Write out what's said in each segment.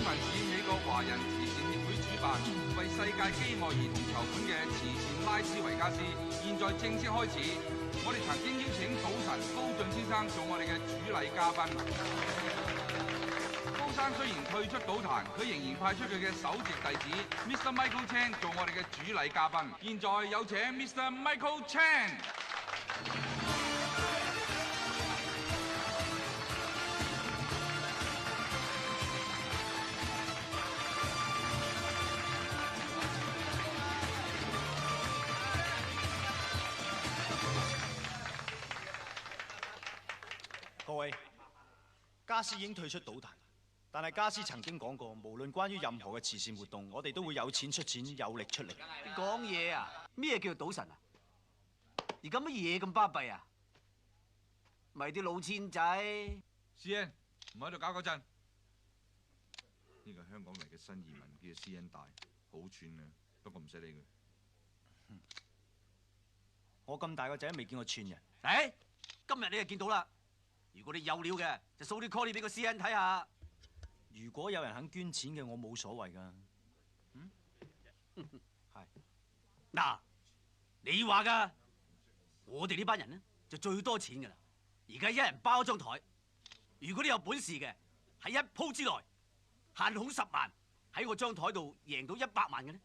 文市美國華人慈善協會主辦，為世界飢餓兒童籌款嘅慈善拉斯維加斯，現在正式開始。我哋曾經邀請賭神高進先生做我哋嘅主禮嘉賓。高生雖然退出賭壇，佢仍然派出佢嘅首席弟子 Mr. Michael Chan 做我哋嘅主禮嘉賓。現在有請 Mr. Michael Chan。各位，家私已經退出賭壇，但係家私曾經講過，無論關於任何嘅慈善活動，我哋都會有錢出錢，有力出力。你講嘢啊？咩叫賭神啊？而家乜嘢咁巴閉啊？咪啲老千仔。師兄，唔喺度搞嗰陣。呢個香港嚟嘅新移民叫做師兄大，好串嘅，不過唔使理佢。我咁大個仔都未見過串人。誒，今日你就見到啦。如果你有料嘅，就 show 啲 call 俾個私人睇下。如果有人肯捐錢嘅，我冇所謂噶。係。嗱，你話噶，我哋呢班人呢就最多錢噶啦。而家一人包張台，如果你有本事嘅，喺一鋪之內限孔10萬，喺我張台度贏到100萬嘅呢，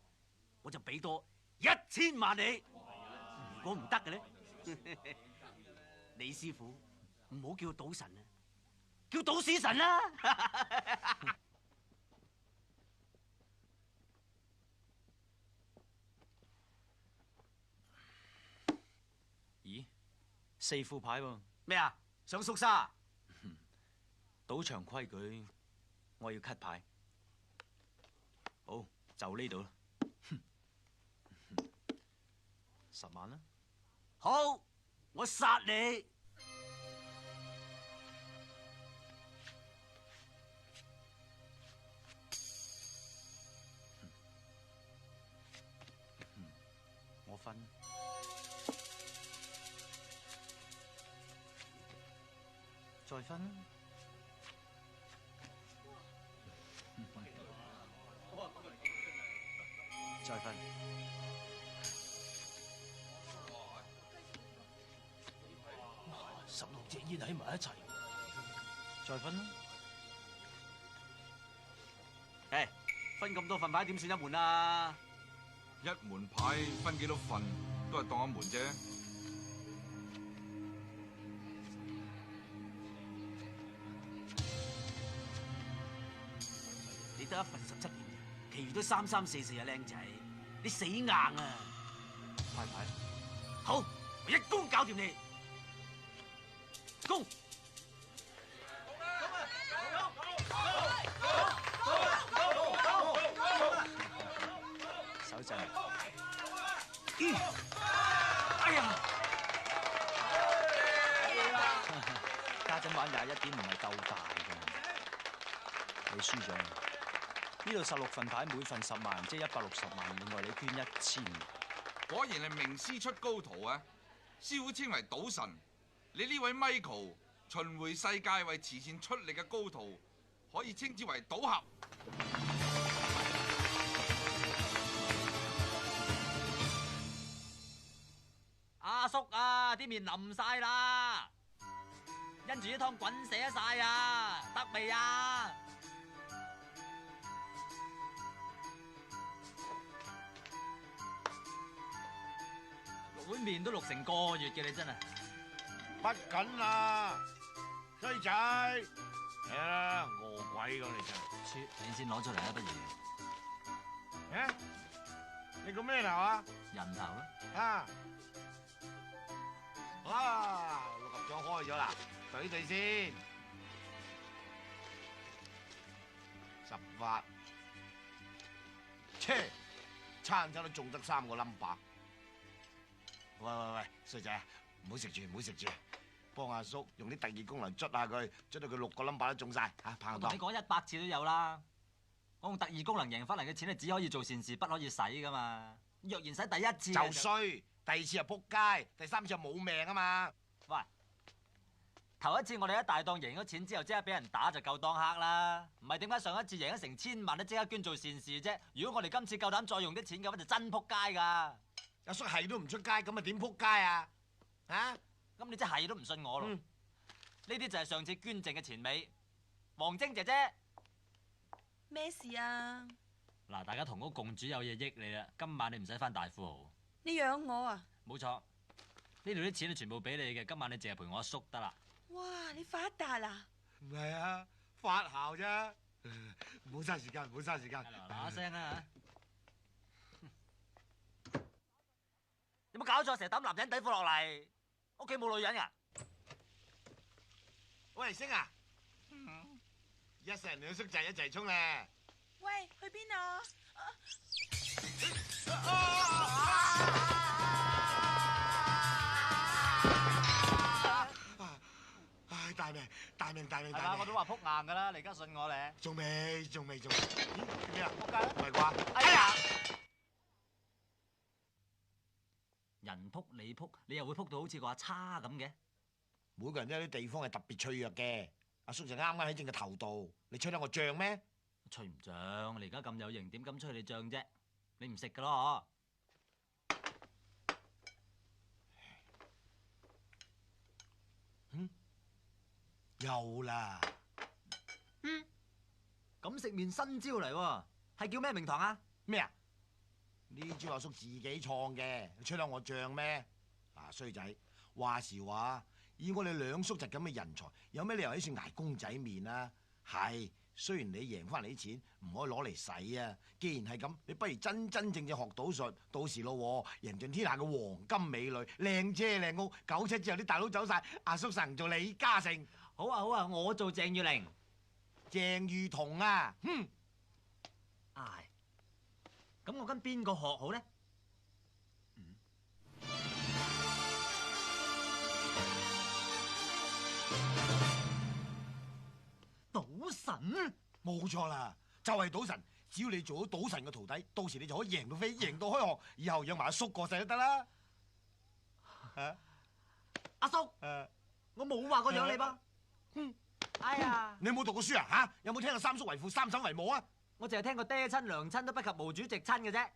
我就俾多1000萬你。如果唔得嘅呢，李師傅。唔好叫賭神啊，叫賭屎神啦！咦，4副牌喎？咩啊？想縮沙？賭場規矩，我要 cut 牌。好，就呢度啦。10萬啦。好，我殺你！我分，再分，再分。16隻煙喺埋一齊，再分啦。誒，分咁多份牌點算一門啊？一門牌分幾多份，都係當一門啫。你得1份17點，其餘都3、3、4、4啊，靚仔，你死硬啊！派牌。好，我一攻搞掂你。攻！手震。哎呀！家陣玩21點唔係夠大㗎，你輸咗。呢度16份牌，每份10萬，即係160萬。另外你捐1000。果然係名師出高徒啊！師傅稱為賭神，你呢位 Michael 巡迴世界為慈善出力嘅高徒，可以稱之為賭俠。阿叔啊，啲麵淋晒啦，因住啲湯滾瀉晒啊，得未啊？淥碗麵都淥成個月嘅，你真係不緊啦，衰仔，嚟啦，餓鬼咁你真係。切，你先攞出嚟啦，不如誒，你個咩頭啊？人頭啦。六合獎開咗啦，對對先，18，切，餐餐都中得3個 number。喂，衰仔，唔好食住，唔好食住，幫阿叔用啲特異功能捽下佢，捽到佢6個 number 都中晒嚇，拍檔。我同你講100次都有啦，我用特異功能贏翻嚟嘅錢，你只可以做善事，不可以使噶嘛。若然使第一次就衰，第2次就仆街，第3次就冇命啊嘛。喂，頭一次我哋喺大檔贏咗錢之後，即刻俾人打就夠當黑啦。唔係點解上一次贏咗成千萬都即刻捐做善事啫？如果我哋今次夠膽再用啲錢嘅話，就真撲街㗎。阿叔係都唔出街，咁啊點撲街啊？啊？咁你真係都唔信我咯？呢啲就係上次捐剩嘅錢尾，黃晶姐姐。咩事啊？嗱，大家同屋共主有嘢益你啦，今晚你唔使返大富豪。你養我啊？冇錯，呢度啲錢全部俾你嘅，今晚你淨係陪我阿叔得啦。哇！你發達啦？唔係啊，發姣啫。唔好嘥時間，唔好嘥時間。嗱聲啊！有冇搞錯？成日抌男人底褲落嚟，屋企冇女人㗎？喂，星啊！一世人兩叔仔一齊衝咧！喂，去邊啊？唉，大命！係嘛？我都話撲硬㗎啦，你而家信我咧？仲未？咦？咩啊？撲街！唔係啩？哎呀！人撲你撲，你又會撲到好似個阿叉咁嘅？每個人都有啲地方係特別脆弱嘅。阿叔就啱啱喺正個頭度，你吹得我脹咩？吹唔脹，你而家咁有型，點敢吹你脹啫？你唔食㗎咯又啦！咁食麵新招嚟喎，係叫咩名堂啊？咩啊？呢招阿叔自己創嘅，你吹得我脹咩？嗱，衰仔，話時話，以我哋兩叔侄咁嘅人才，有咩理由喺處捱公仔麵啊？係，雖然你贏翻嚟啲錢唔可以攞嚟使啊，既然係咁，你不如真正學賭術，到時咯，贏盡天下嘅黃金美女、靚車靚屋，9七之後啲大佬走晒，阿叔實做李嘉誠。好啊好啊，我做鄭裕玲。鄭裕彤啊，唉，咁我跟邊個學好咧？賭神？冇錯啦，就係賭神。只要你做到賭神嘅徒弟，到時你就可以贏到飛，贏到開學，以後養埋阿叔過世都得啦。阿叔，我冇話過養你噃。哎呀！你有冇讀過書啊？嚇，有冇聽過三叔為父，三嬸為母啊？我淨係聽過爹親娘親都不及毛主席親嘅啫。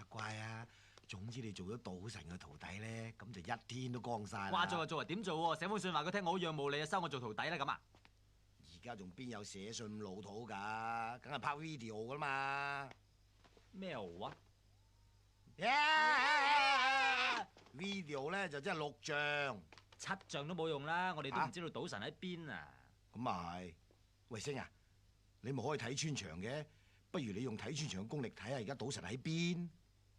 乖啊！總之你做咗賭神嘅徒弟咧，咁就一天都光晒啦。話做就做，點做喎？寫封信話佢聽我好仰慕你啊，收我做徒弟啦咁啊！而家仲邊有寫信咁老土㗎？梗係拍 video 㗎啦嘛。咩啊？ video 咧就真係錄像，7像都冇用啦，我哋都唔知道賭神喺邊啊！咁啊係，喂星啊，你咪可以睇穿牆嘅，不如你用睇穿牆嘅功力睇下而家賭神喺邊？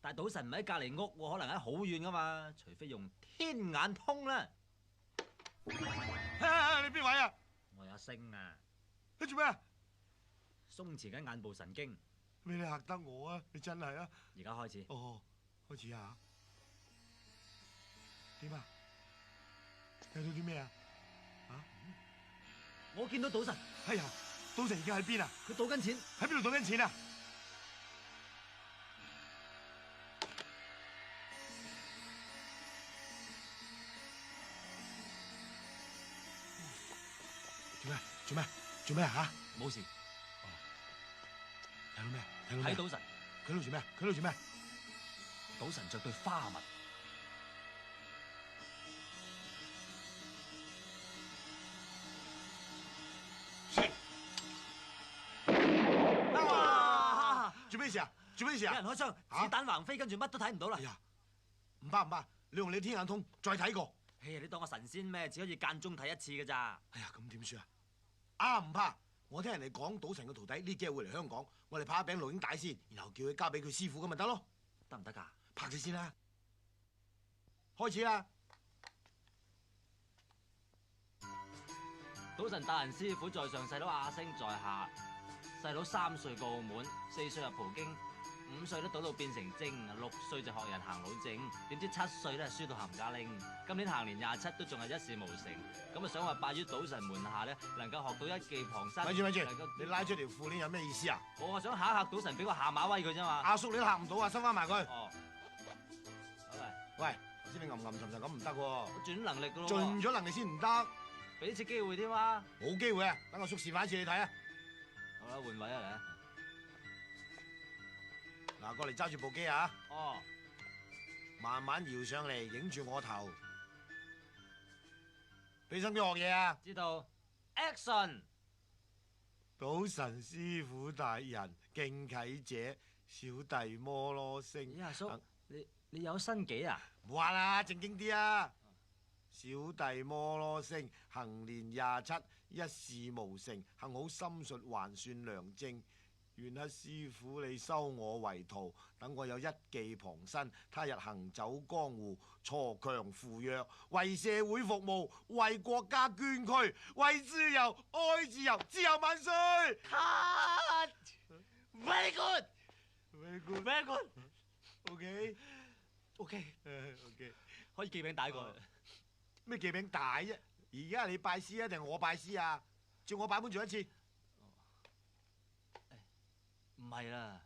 但係賭神唔喺隔離屋喎，可能喺好遠噶嘛，除非用天眼通啦。你邊位啊？我係阿星啊！你做咩啊？鬆弛緊眼部神經。你嚇得我啊！你真係啊！而家開始。哦，開始啊！點啊？睇到啲咩啊？我見到賭神。哎呀，賭神而家喺邊啊？佢賭緊錢。喺邊度賭緊錢啊？做咩啊？冇事。睇到咩？睇賭神。佢喺度做咩？佢喺度做咩？賭神着對花襪。做咩事啊？做咩事啊？有人開槍，子彈橫飛，跟住乜都睇唔到啦。哎呀，唔怕，你用你天眼通再睇過。哎呀，你當我神仙咩？只可以間中睇一次㗎咋。哎呀，咁點算啊？唔怕，我聽人哋講賭神嘅徒弟呢幾日會嚟香港，我哋拍一餅錄影帶先，然後叫佢交俾佢師傅咁咪得咯。得唔得㗎？拍咗先啦，開始啦！賭神大人師傅在上，細佬阿星在下。細佬3歲過澳門，4歲入葡京，5歲都賭到變成精，6歲就學人行老正，點知7歲咧輸到冚家拎。今年行年27都仲係一事無成，咁啊想話拜於賭神門下咧，能夠學到一技傍身。咪住，你拉出條褲鏈有咩意思啊？我話想嚇嚇賭神，俾個下馬威佢啫嘛。阿叔你都嚇唔到啊，收翻埋佢。哦，喂，頭先你吟沉沉咁唔得喎。我盡能力㗎咯。盡咗能力先唔得。俾次機會添啊！冇機會啊！等我叔示範一次你睇啊！好啦，換位啊嚟啊！嗱，過嚟揸住部機啊！哦，慢慢搖上嚟，影住我頭。俾心機學嘢啊！知道。Action！賭神師傅大人，敬啟者，小弟摩羅星。咦，阿叔，你有新紀啊？唔玩啦，正經啲啊！小弟摩羅星，行年27，一事無成，幸好心術還算良正。願阿師傅你收我為徒，等我有一技傍身，他日行走江湖，鋤強扶弱，為社會服務，為國家捐軀，為自由，愛自由，自由萬歲 Cut! Very good!！Very good, Very good! OK, OK， OK。可以寄餅帶過去。咩記餅大啫？而家係你拜師啊，定係我拜師啊？照我版本做一次。唔係啦，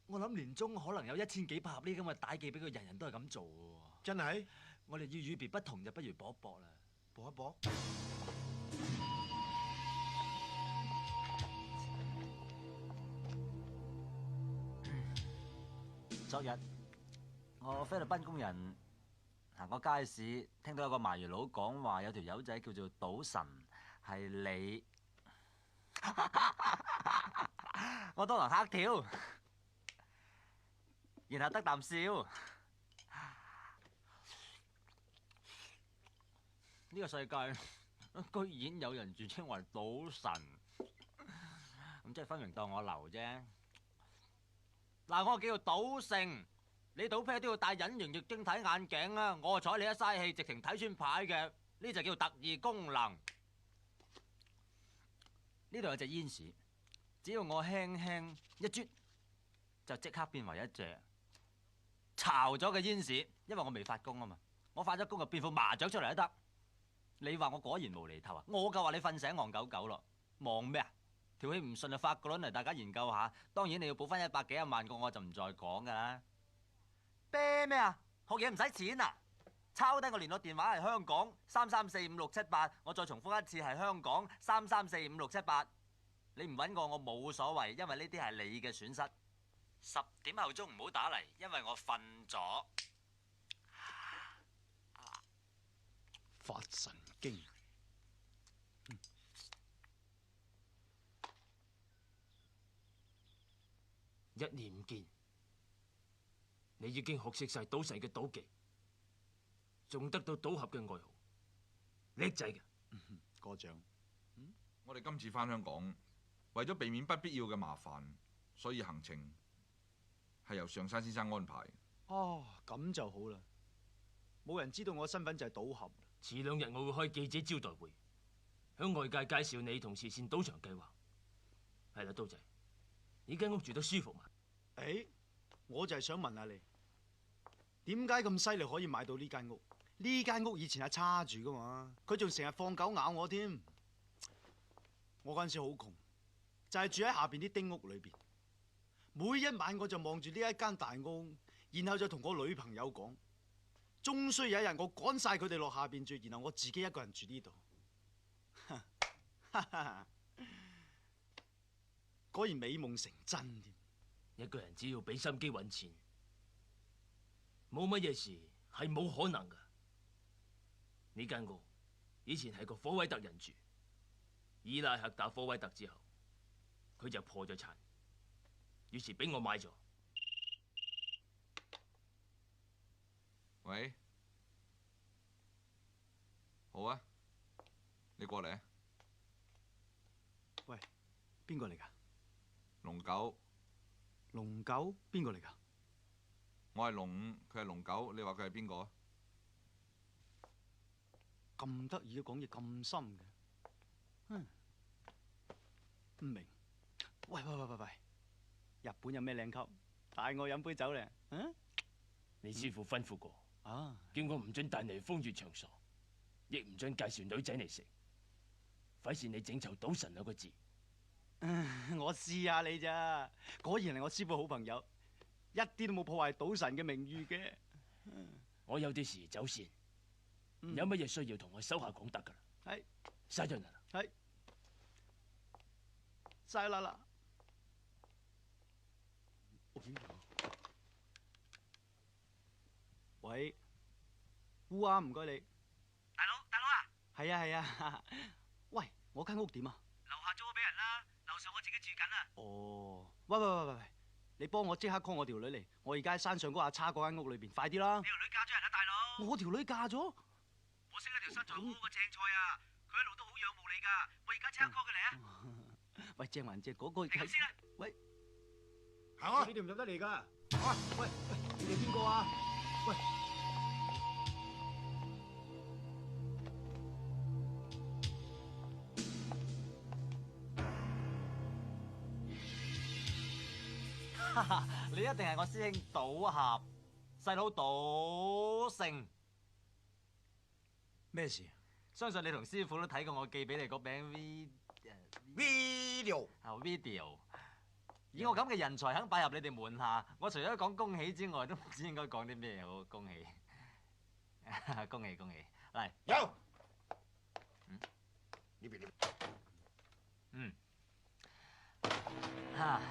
我諗年中可能有1000幾百盒呢咁嘅帶寄俾佢，人人都係咁做嘅喎。真係？我哋要與別不同，就不如搏一搏啦。搏一搏。昨日我菲律賓工人行過街市，聽到有個賣魚佬講話，有條友仔叫做賭神，係你。我當堂嚇跳，然後得啖笑。呢個世界居然有人自稱為賭神，咁即係分明當我流啫。嗱，我叫做賭聖，你賭啤都要戴隱形液晶體眼鏡啊！我睬你一嘥氣，直情睇穿牌嘅，呢就叫特異功能。呢度有隻煙屎，只要我輕輕一啜，就即刻變為一隻巢咗嘅煙屎。因為我未發功啊嘛，我發咗功就變副麻雀出嚟都得。你話我果然無厘頭啊？我夠話你瞓醒戇狗狗咯，忙咩啊？條氣唔順就發個輪嚟，大家研究下。當然你要補翻100幾10萬個，我就唔再講噶啦。啤咩啊？學嘢唔使錢啊？抄低我聯絡電話係香港3345678，我再重複一次係香港3345678。你唔揾我冇所謂，因為呢啲係你嘅損失。10點後鐘唔好打嚟，因為我瞓咗。發神經。1年唔見，你已經學識晒賭神嘅賭技，仲得到賭俠嘅外號，叻仔嘅。過獎。我哋今次返香港，為咗避免不必要嘅麻煩，所以行程係由上山先生安排。哦，咁就好啦，冇人知道我身份就係賭俠。遲2日我會開記者招待會，向外界介紹你同慈善賭場計劃。係啦，刀仔，你間屋住得舒服嘛？我就係想問下你，點解咁犀利可以買到呢間屋？呢間屋以前係叉住噶嘛，佢仲成日放狗咬我添。我嗰陣時好窮，就係住喺下邊啲丁屋裏邊。每一晚我就望住呢一間大屋，然後就同我女朋友講，終須有一日我趕晒佢哋落下邊住，然後我自己一個人住呢度。果然美夢成真添。一個人只要俾心機揾錢，冇乜嘢事係冇可能噶。呢間屋以前係個科威特人住，伊拉克打科威特之後，佢就破咗產，於是俾我買咗。喂，好啊，你過嚟啊。喂，邊個嚟㗎？龍九，龍九邊個嚟㗎？我係龍5，佢係龍9，你話佢係邊個啊？咁得意嘅，講嘢咁深嘅，唔明。喂，日本有咩靚級？帶我飲杯酒咧？你師傅吩咐過，啊，叫我唔准帶你風月場所，亦唔准介紹女仔嚟食，費事你整臭賭神2個字。我試下你咋？果然係我師傅好朋友，一啲都冇破壞賭神嘅名譽嘅。我有啲事走先，有乜嘢需要同我手下講得㗎啦。係殺人啊！係，晒啦啦。喂，烏鴉唔該你。大佬啊，係啊係啊。喂，我間屋點啊？樓下租咗俾人啦，樓上我自己住緊啊。哦，喂，你幫我即刻 call 我條女嚟，我而家喺山上嗰阿叉嗰間屋裏邊，快啲啦！你條女嫁咗人啊，大佬？我條女嫁咗？我識一條身材好好嘅正菜啊，佢一路都好仰慕你噶，我而家即刻 call 佢嚟啊！喂，正還正嗰個你咁先啦。喂，行啊！呢條唔入得嚟㗎。啊，喂，你哋邊個啊？喂。你一定係我師兄賭俠，細佬賭聖。咩事？相信你同師傅都睇過我寄俾你嗰餅 video video。以我咁嘅人才肯拜入你哋門下，我除咗講恭喜之外，都唔知應該講啲咩好。恭喜，恭喜恭喜！嚟，有。呢邊。嗯，嚇，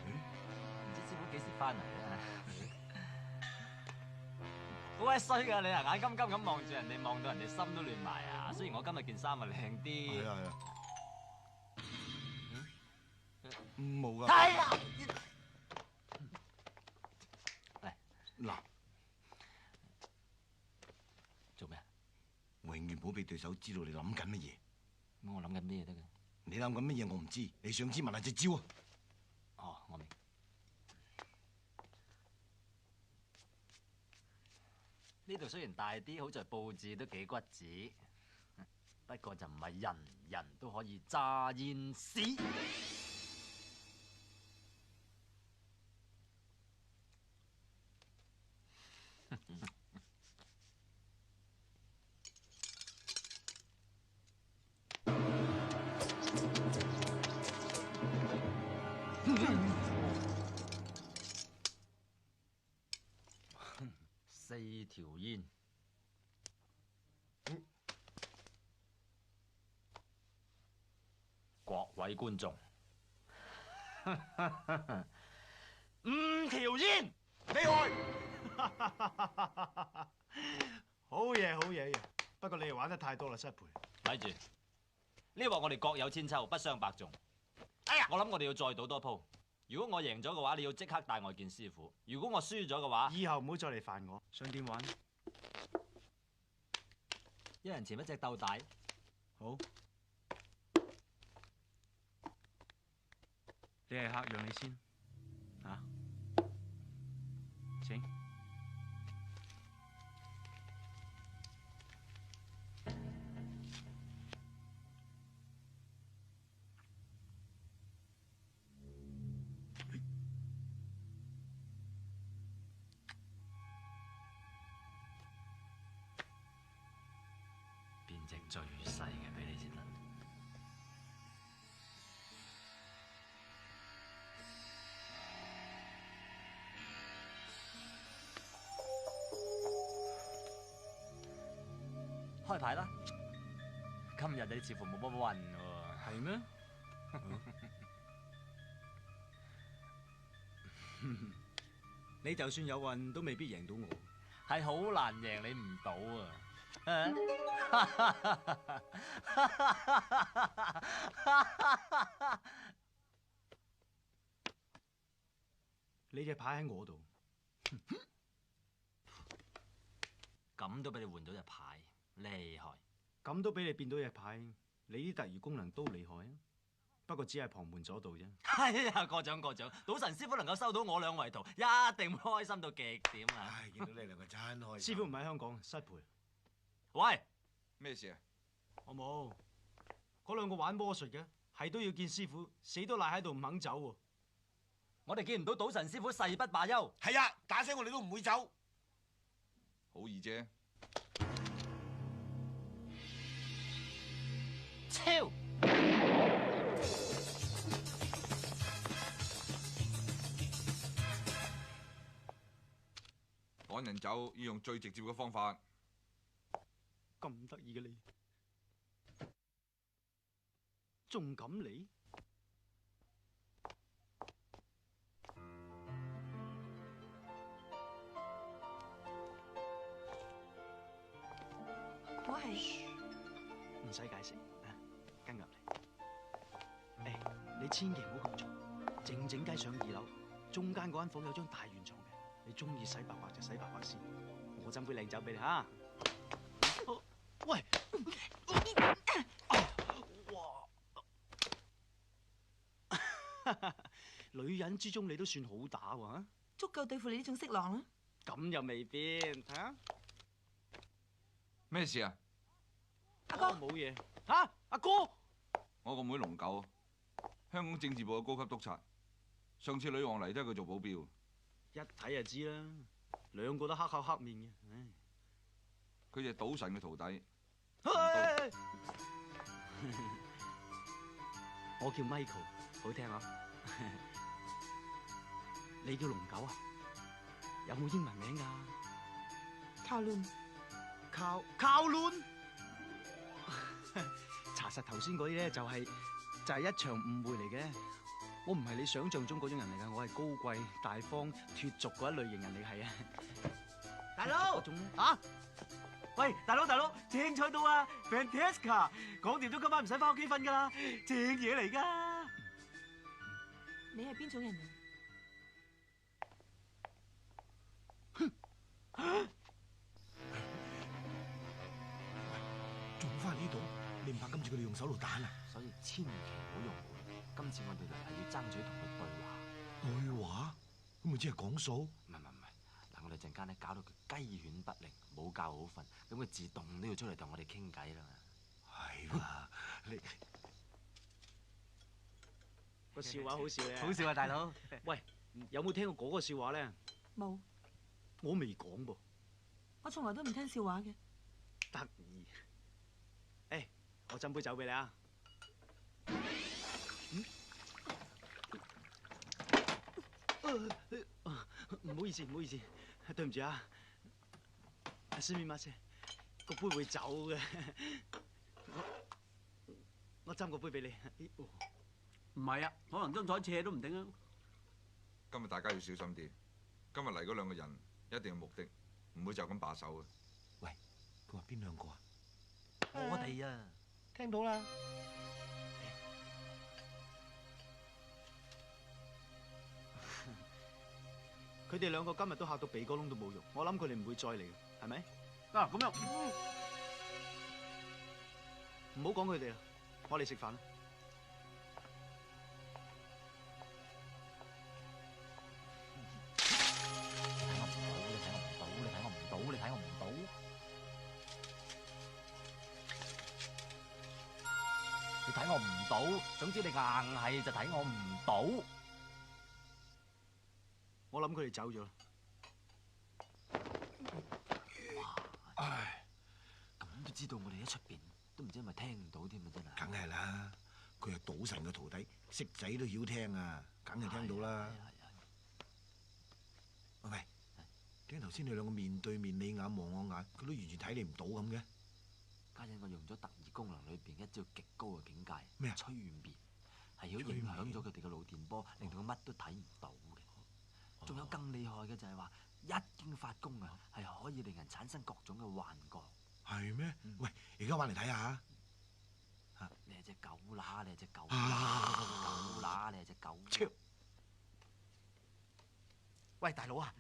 唔知師傅幾時翻嚟啊？好鬼衰㗎你啊！眼金金咁望住人哋，望到人哋心都亂埋啊！雖然我今日件衫啊靚啲，係啊。冇㗎。係啊！嚟嗱，做咩啊？永遠唔好俾對手知道你諗緊乜嘢。咁我諗緊咩得㗎？你諗緊乜嘢我唔知，你想知問下隻招啊！哦，我明。呢度雖然大啲，好在佈置都幾骨子，不過就唔係人人都可以揸煙屎。4條煙，各位觀眾，5條煙，厲害！好嘢！不過你哋玩得太多啦，失陪。睇住，呢鑊我哋各有千秋，不相伯仲。哎呀，我諗我哋要再賭多鋪。如果我贏咗嘅話，你要即刻帶我見師傅；如果我輸咗嘅話，以後唔好再嚟煩我。想點玩？一人潛一隻鬥大。好。你係客，讓你先。啊？請。邊隻最細嘅俾你先得。開牌啦！今日你似乎冇乜運喎。係咩？你就算有運，都未必贏到我。係好難贏你唔到啊！你隻牌喺我度，咁都俾你換到隻牌，厲害！咁都俾你變到隻牌，你啲特異功能都厲害啊！不過只係旁門左道啫。係啊，過獎過獎，賭神師傅能夠收到我兩位徒，一定開心到極點啊！唉，見到你兩個真開心。師傅唔喺香港，失陪。喂，咩事啊？我冇，嗰兩個玩魔術嘅，係都要見師傅，死都賴喺度唔肯走喎。我哋見唔到賭神師傅誓不罷休。係啊，打死我哋都唔會走。好易啫。超！趕人走要用最直接嘅方法。咁得意嘅你，仲敢嚟？我係唔使解釋，跟入嚟。你千祈唔好咁做，靜靜雞上2樓，中間嗰間房有張大圓床嘅，你中意洗白白就洗白白先，我斟杯靚酒俾你嚇。喂！哇！女人之中你都算好打喎，足夠對付你呢種色狼啦。咁又未必，睇下。咩事啊？阿哥冇嘢。嚇，阿哥！我個妹龍九，香港政治部嘅高級督察。上次女王嚟都係佢做保鏢。一睇就知啦，兩個都黑口黑面嘅。佢就係賭神嘅徒弟。我叫 Michael， 好聽啊！你叫龍九啊？有冇英文名㗎？靠亂。靠亂。查實頭先嗰啲咧就係一場誤會嚟嘅。我唔係你想象中嗰種人嚟㗎，我係高貴、大方、脫俗嗰一類型人嚟，係啊。大佬嗰種啊！喂，大佬，精彩到啊 ，Fantastic！ 講掂咗今晚唔使翻屋企瞓噶啦，正嘢嚟噶。你係邊種人啊？仲翻嚟呢度，你唔怕今次佢哋用手榴彈啊？所以千祈唔好用武力。今次我哋嚟係要爭取同佢對話。對話？咁咪即係講數？唔係，嗱，我哋陣間咧搞到佢雞犬不寧，冇覺好瞓，咁佢自動都要出嚟同我哋傾偈啦嘛。係喎，你個笑話好笑咧。好笑啊，大佬！喂，有冇聽過嗰個笑話咧？冇，我未講噃。我從來都唔聽笑話嘅。得意。我斟杯酒俾你啊。唔好意思，對唔住啊。すみません，個杯會走嘅。我斟個杯俾你。唔係啊，可能張台斜都唔定啊。今日大家要小心啲。今日嚟嗰兩個人一定有目的，唔會就咁把守嘅。喂，佢話邊兩個啊？我哋啊，聽到啦。佢哋兩個今日都嚇到鼻哥窿都冇用，我諗佢哋唔會再嚟嘅，係咪？啊咁樣，唔好講佢哋啦，我哋食飯啦。你睇我唔到。你睇我唔到，總之你硬係就睇我唔到。我諗佢哋走咗啦。唉，咁都知道我哋喺出邊，都唔知係咪聽唔到添啊！真係。梗係啦，佢係賭神嘅徒弟，識仔都曉聽啊，梗係聽到啦。喂，點解頭先你兩個面對面，你眼望我眼，佢都完全睇你唔到咁嘅？家陣我用咗特異功能裏邊一招極高嘅境界，咩啊？催眠，係要影響咗佢哋嘅腦電波，令到佢乜都睇唔到嘅。仲有更厲害嘅就係話，一經發功啊，係可以令人產生各種嘅幻覺。係咩？喂，而家玩嚟睇下。你係隻狗乸，你係隻狗乸，狗乸，你係隻狗。喂，大佬啊，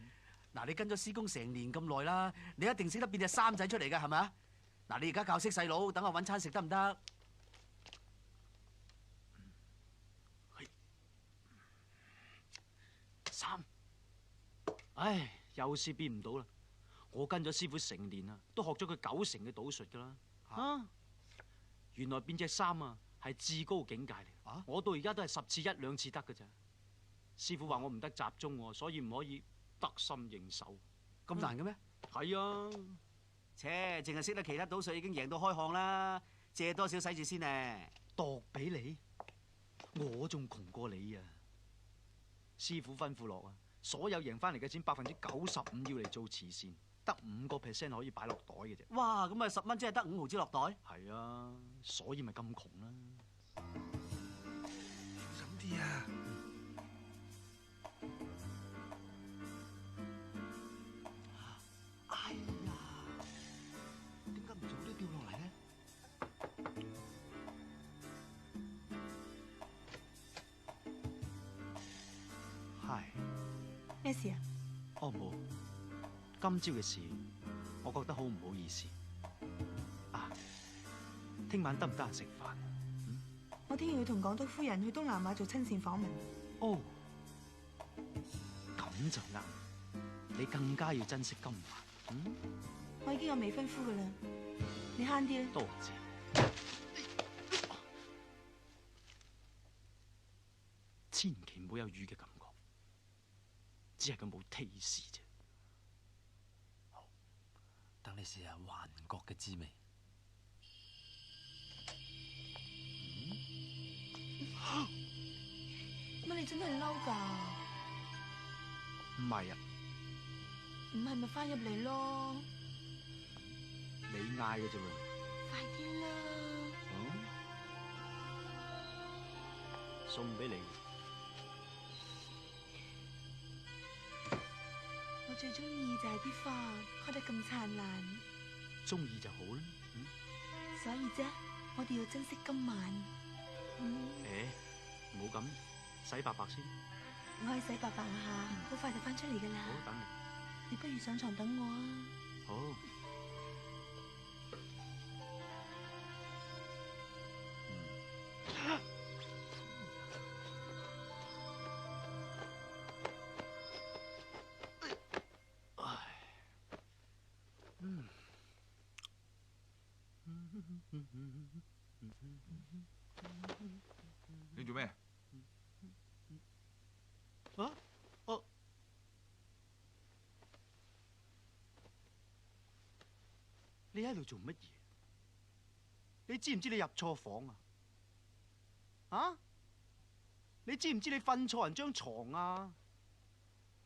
嗱，你跟咗師公成年咁耐啦，你一定識得變隻三仔出嚟㗎，係咪啊？嗱，你而家教識細佬，等我揾餐食得唔得？三，唉，又是變唔到啦！我跟咗師傅成年啦，都學咗佢90成嘅賭術㗎啦。啊，原來變隻三啊，係至高境界嚟。我到而家都係10次1、2次得㗎咋。師傅話我唔得集中喎，所以唔可以得心應手。咁難嘅咩？係啊。切，淨係識得其他賭術已經贏到開巷啦，借多少使住先呢？度俾你，我仲窮過你啊！師傅吩咐落啊，所有贏翻嚟嘅錢95%要嚟做慈善，得5% 可以擺落袋嘅啫。哇，咁啊10蚊即係得5毫子落袋？係啊，所以咪咁窮啦。啊！哎呀，點解唔早啲掉落嚟咧？係，咩事啊？哦冇，今朝嘅事，我覺得好唔好意思。啊，聽晚得唔得閒食飯？我聽日要同港督夫人去東南亞做親善訪問。哦，咁就啱。你更加要珍惜今晚。我已經有未婚夫噶啦，你慳啲啦。多謝。千祈唔好有魚嘅感覺，只係佢冇 taste 啫。好，等你試下幻覺嘅滋味。乜你真係嬲㗎？唔係啊，唔係咪翻入嚟咯？你嗌嘅啫喎。快啲啦！送俾你。我最中意就係啲花開得咁燦爛，中意就好啦。所以啫，我哋要珍惜今晚。唔好咁，洗白白先。我去洗白白下，好快就翻出嚟噶啦。好，等你。你不如上床等我啊！好。你做咩？啊？哦。你喺度做乜嘢？你知唔知你入錯房啊？啊？你知唔知你瞓錯人張床啊？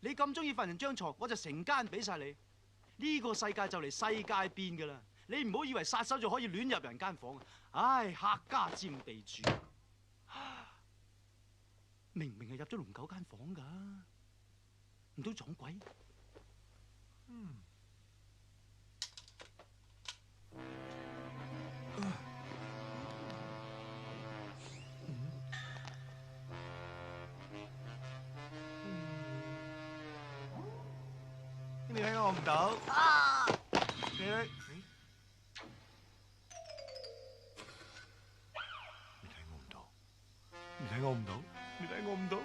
你咁中意瞓人張床，我就成間俾晒你。呢個世界就嚟世界變噶啦！你唔好以為殺手就可以亂入人間房啊！唉，客家佔地主，明明係入咗龍九間房噶，唔通撞鬼？你睇我唔到，你睇，你睇我唔到，你睇我唔到，你睇我唔到，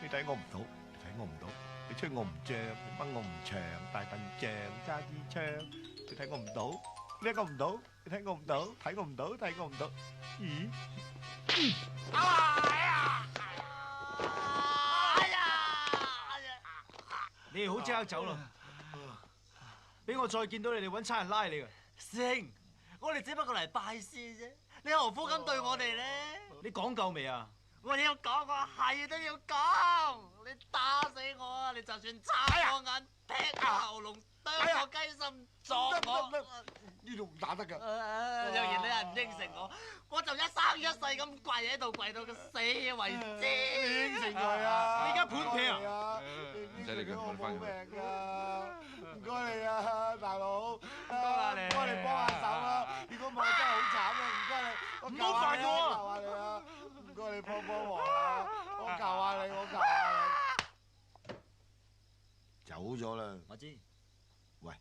你睇我唔到，你睇我唔到，你吹我唔脹，你掹我唔長，大笨象揸支槍，你睇我唔到，你睇我唔到，你睇我唔到，睇我唔到，睇我唔到，咦？你哋好即刻走咯！俾我再見到你哋，揾差人拉你㗎！師兄，我哋只不過嚟拜師啫，你何苦咁對我哋咧？你講夠未啊？我要講，我係都要講。你打死我啊！你就算插我眼、劈我喉嚨、剁我雞心、撞我，呢度唔打得㗎。若然你係唔應承我，我就一生一世咁跪喺度，跪到佢死為止。應承佢啊！你而家盤劈啊！唔使理佢，我哋翻去。唔該你啊，大佬，唔該你唔該你幫下手啊！如果唔係我真係好慘啊！唔該你，唔好煩我啊！求下你啊！唔該你幫幫忙啊！我求下你，我求下你。走咗啦！我知，喂，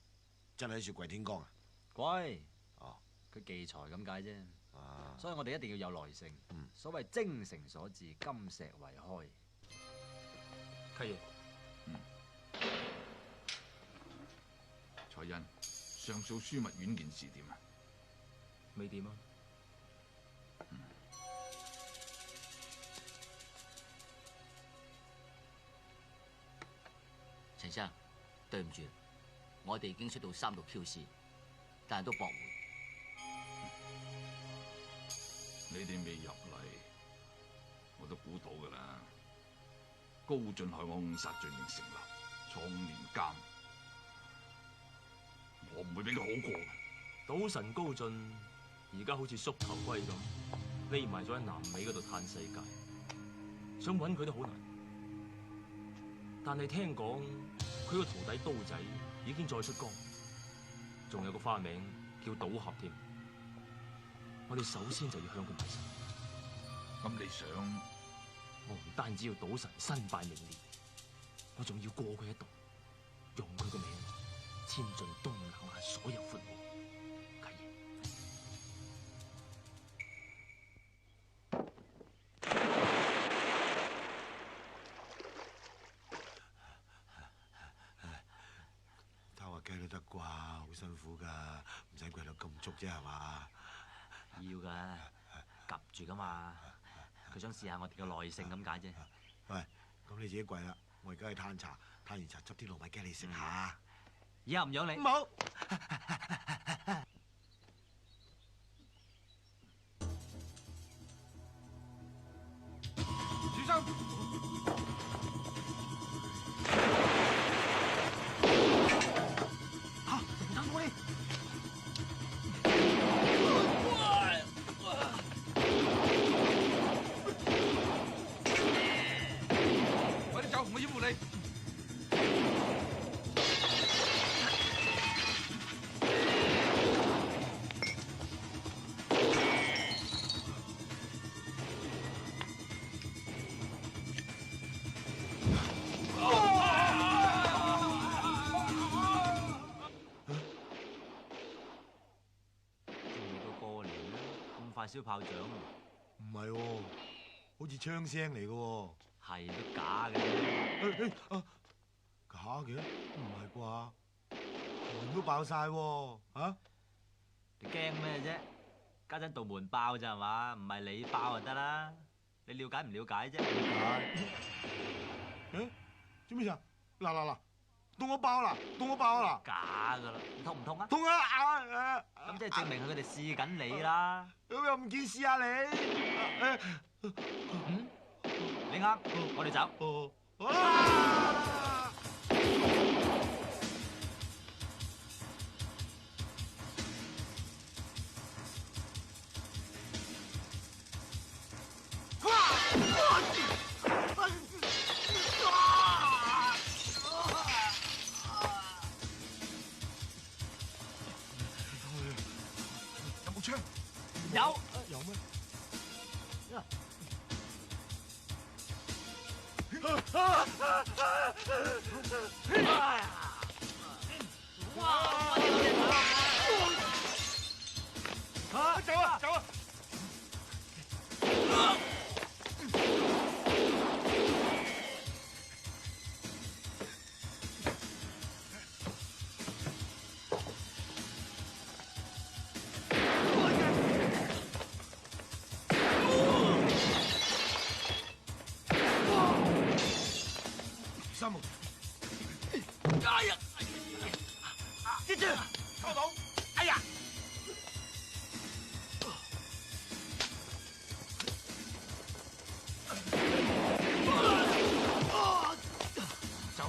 真係喺雪櫃天光啊！貴哦，佢忌財咁解啫。啊，所以我哋一定要有耐性。所謂精誠所至，金石為開。契爺，彩欣，上訴樞密院件事點啊？未掂啊？陳生，對唔住，我哋已經出到3度 QC，但係都駁回。你哋未入嚟，我都估到㗎啦。高進害我誤殺罪名成立，坐5年監，我唔會俾佢好過嘅。賭神高進而家好似縮頭龜咁，匿埋咗喺南美嗰度嘆世界。想揾佢都好難。但係聽講佢個徒弟刀仔已經再出江，仲有個花名叫賭俠添。我哋首先就要向佢拜神。咁你想？我唔單止要賭神身敗名裂，我仲要過佢一道，用佢個名遷進東南亞所有闊戶。契爺，偷下雞都得啩，好辛苦㗎，唔使跪到咁足啫係嘛？要噶，夾住噶嘛。佢想試下我哋嘅耐性咁解啫。喂，咁你自己跪啦，我而家去攤茶，攤完茶執啲糯米雞你食下。以後唔養你。唔好。小心！等我哋。快啲走，我掩護你。快燒炮仗唔係喎，好似槍聲嚟嘅喎。係都假嘅。假嘅？唔係啩？門都爆晒喎，嚇！你驚咩啫？家陣道門爆咋係嘛？唔係你爆就得啦。你了解唔了解啫？做咩事啊？嗱，到我爆啦！假噶啦，痛唔痛啊？痛啊！咁即係證明佢哋試緊你啦。咁又唔見試下你？你啱，我哋走。有冇槍？有。有咩？走啊！三木，哎呀！接住，收到！哎呀！走！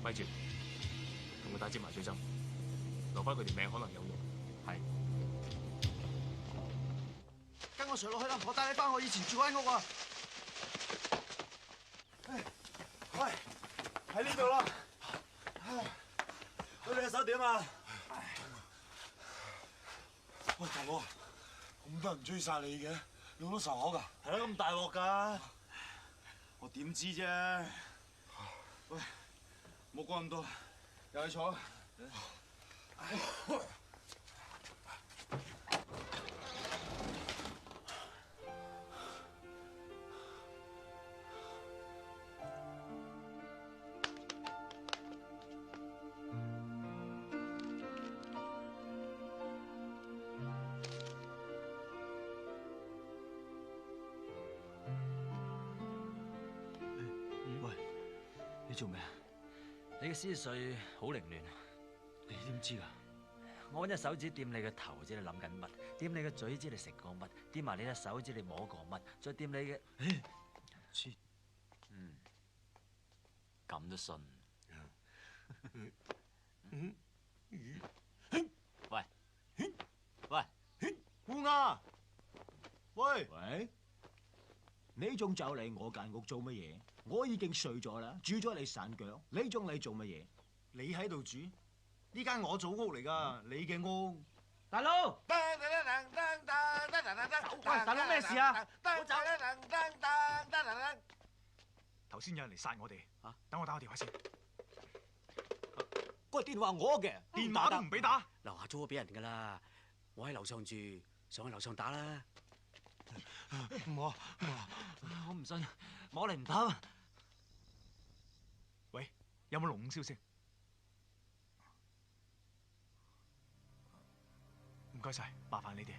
咪住，同佢打支麻醉針，留翻佢條命可能有用。係。跟我上落去啦，我帶你翻我以前住嗰間屋啊！喂，喺呢度啦。你隻手點啊？喂，大佬，咁多人追殺你嘅，你好多仇口㗎？係咯，咁大鑊㗎？我點知啫？喂，冇講咁多，入去坐。你做咩啊？你嘅思緒好凌亂，你點知㗎？我揾隻手指掂你嘅頭，知你諗緊乜；掂你嘅嘴，知你食過乜；掂埋你隻手，知你摸過乜；再掂你嘅，切，咁都信？喂喂，烏鴉，喂，喂，你仲走嚟我間屋做乜嘢？我已經睡咗啦，煮咗你散腳，你仲嚟做乜嘢？你喺度住？呢間我祖屋嚟㗎，你嘅屋。大佬，喂，大佬咩事啊？頭先有人嚟殺我哋，等我打個電話先。個電話我嘅，電話都唔俾打。樓下租咗俾人㗎啦，我喺樓上住，上去樓上打啦。我我唔信，摸你唔透。喂，有冇龍五消息？唔該晒，麻煩你哋。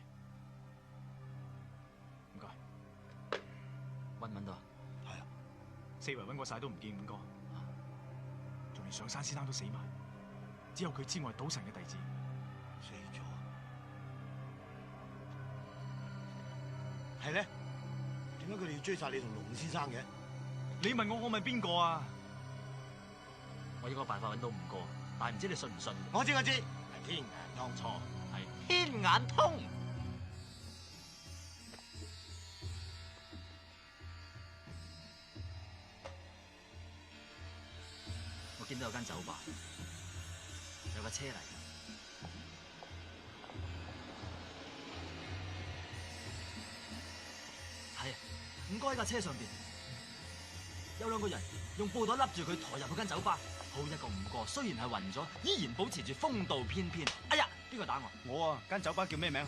唔該。揾唔揾到？係啊，四圍揾過晒都唔見五哥，仲連上山先生都死埋，只有佢知我係賭神嘅弟子。死咗。係咧？點解佢哋要追殺你同龍先生嘅？你問我問邊個啊？我有個辦法揾到五個，但係唔知你信唔信？我知，係天眼通錯。係天眼通。我見到有間酒吧，有架車嚟。係啊，五哥喺架車上邊，有兩個人用布袋笠住佢，抬入嗰間酒吧。好一個五哥，雖然係暈咗，依然保持住風度翩翩。哎呀，邊個打我？我啊，間酒吧叫咩名？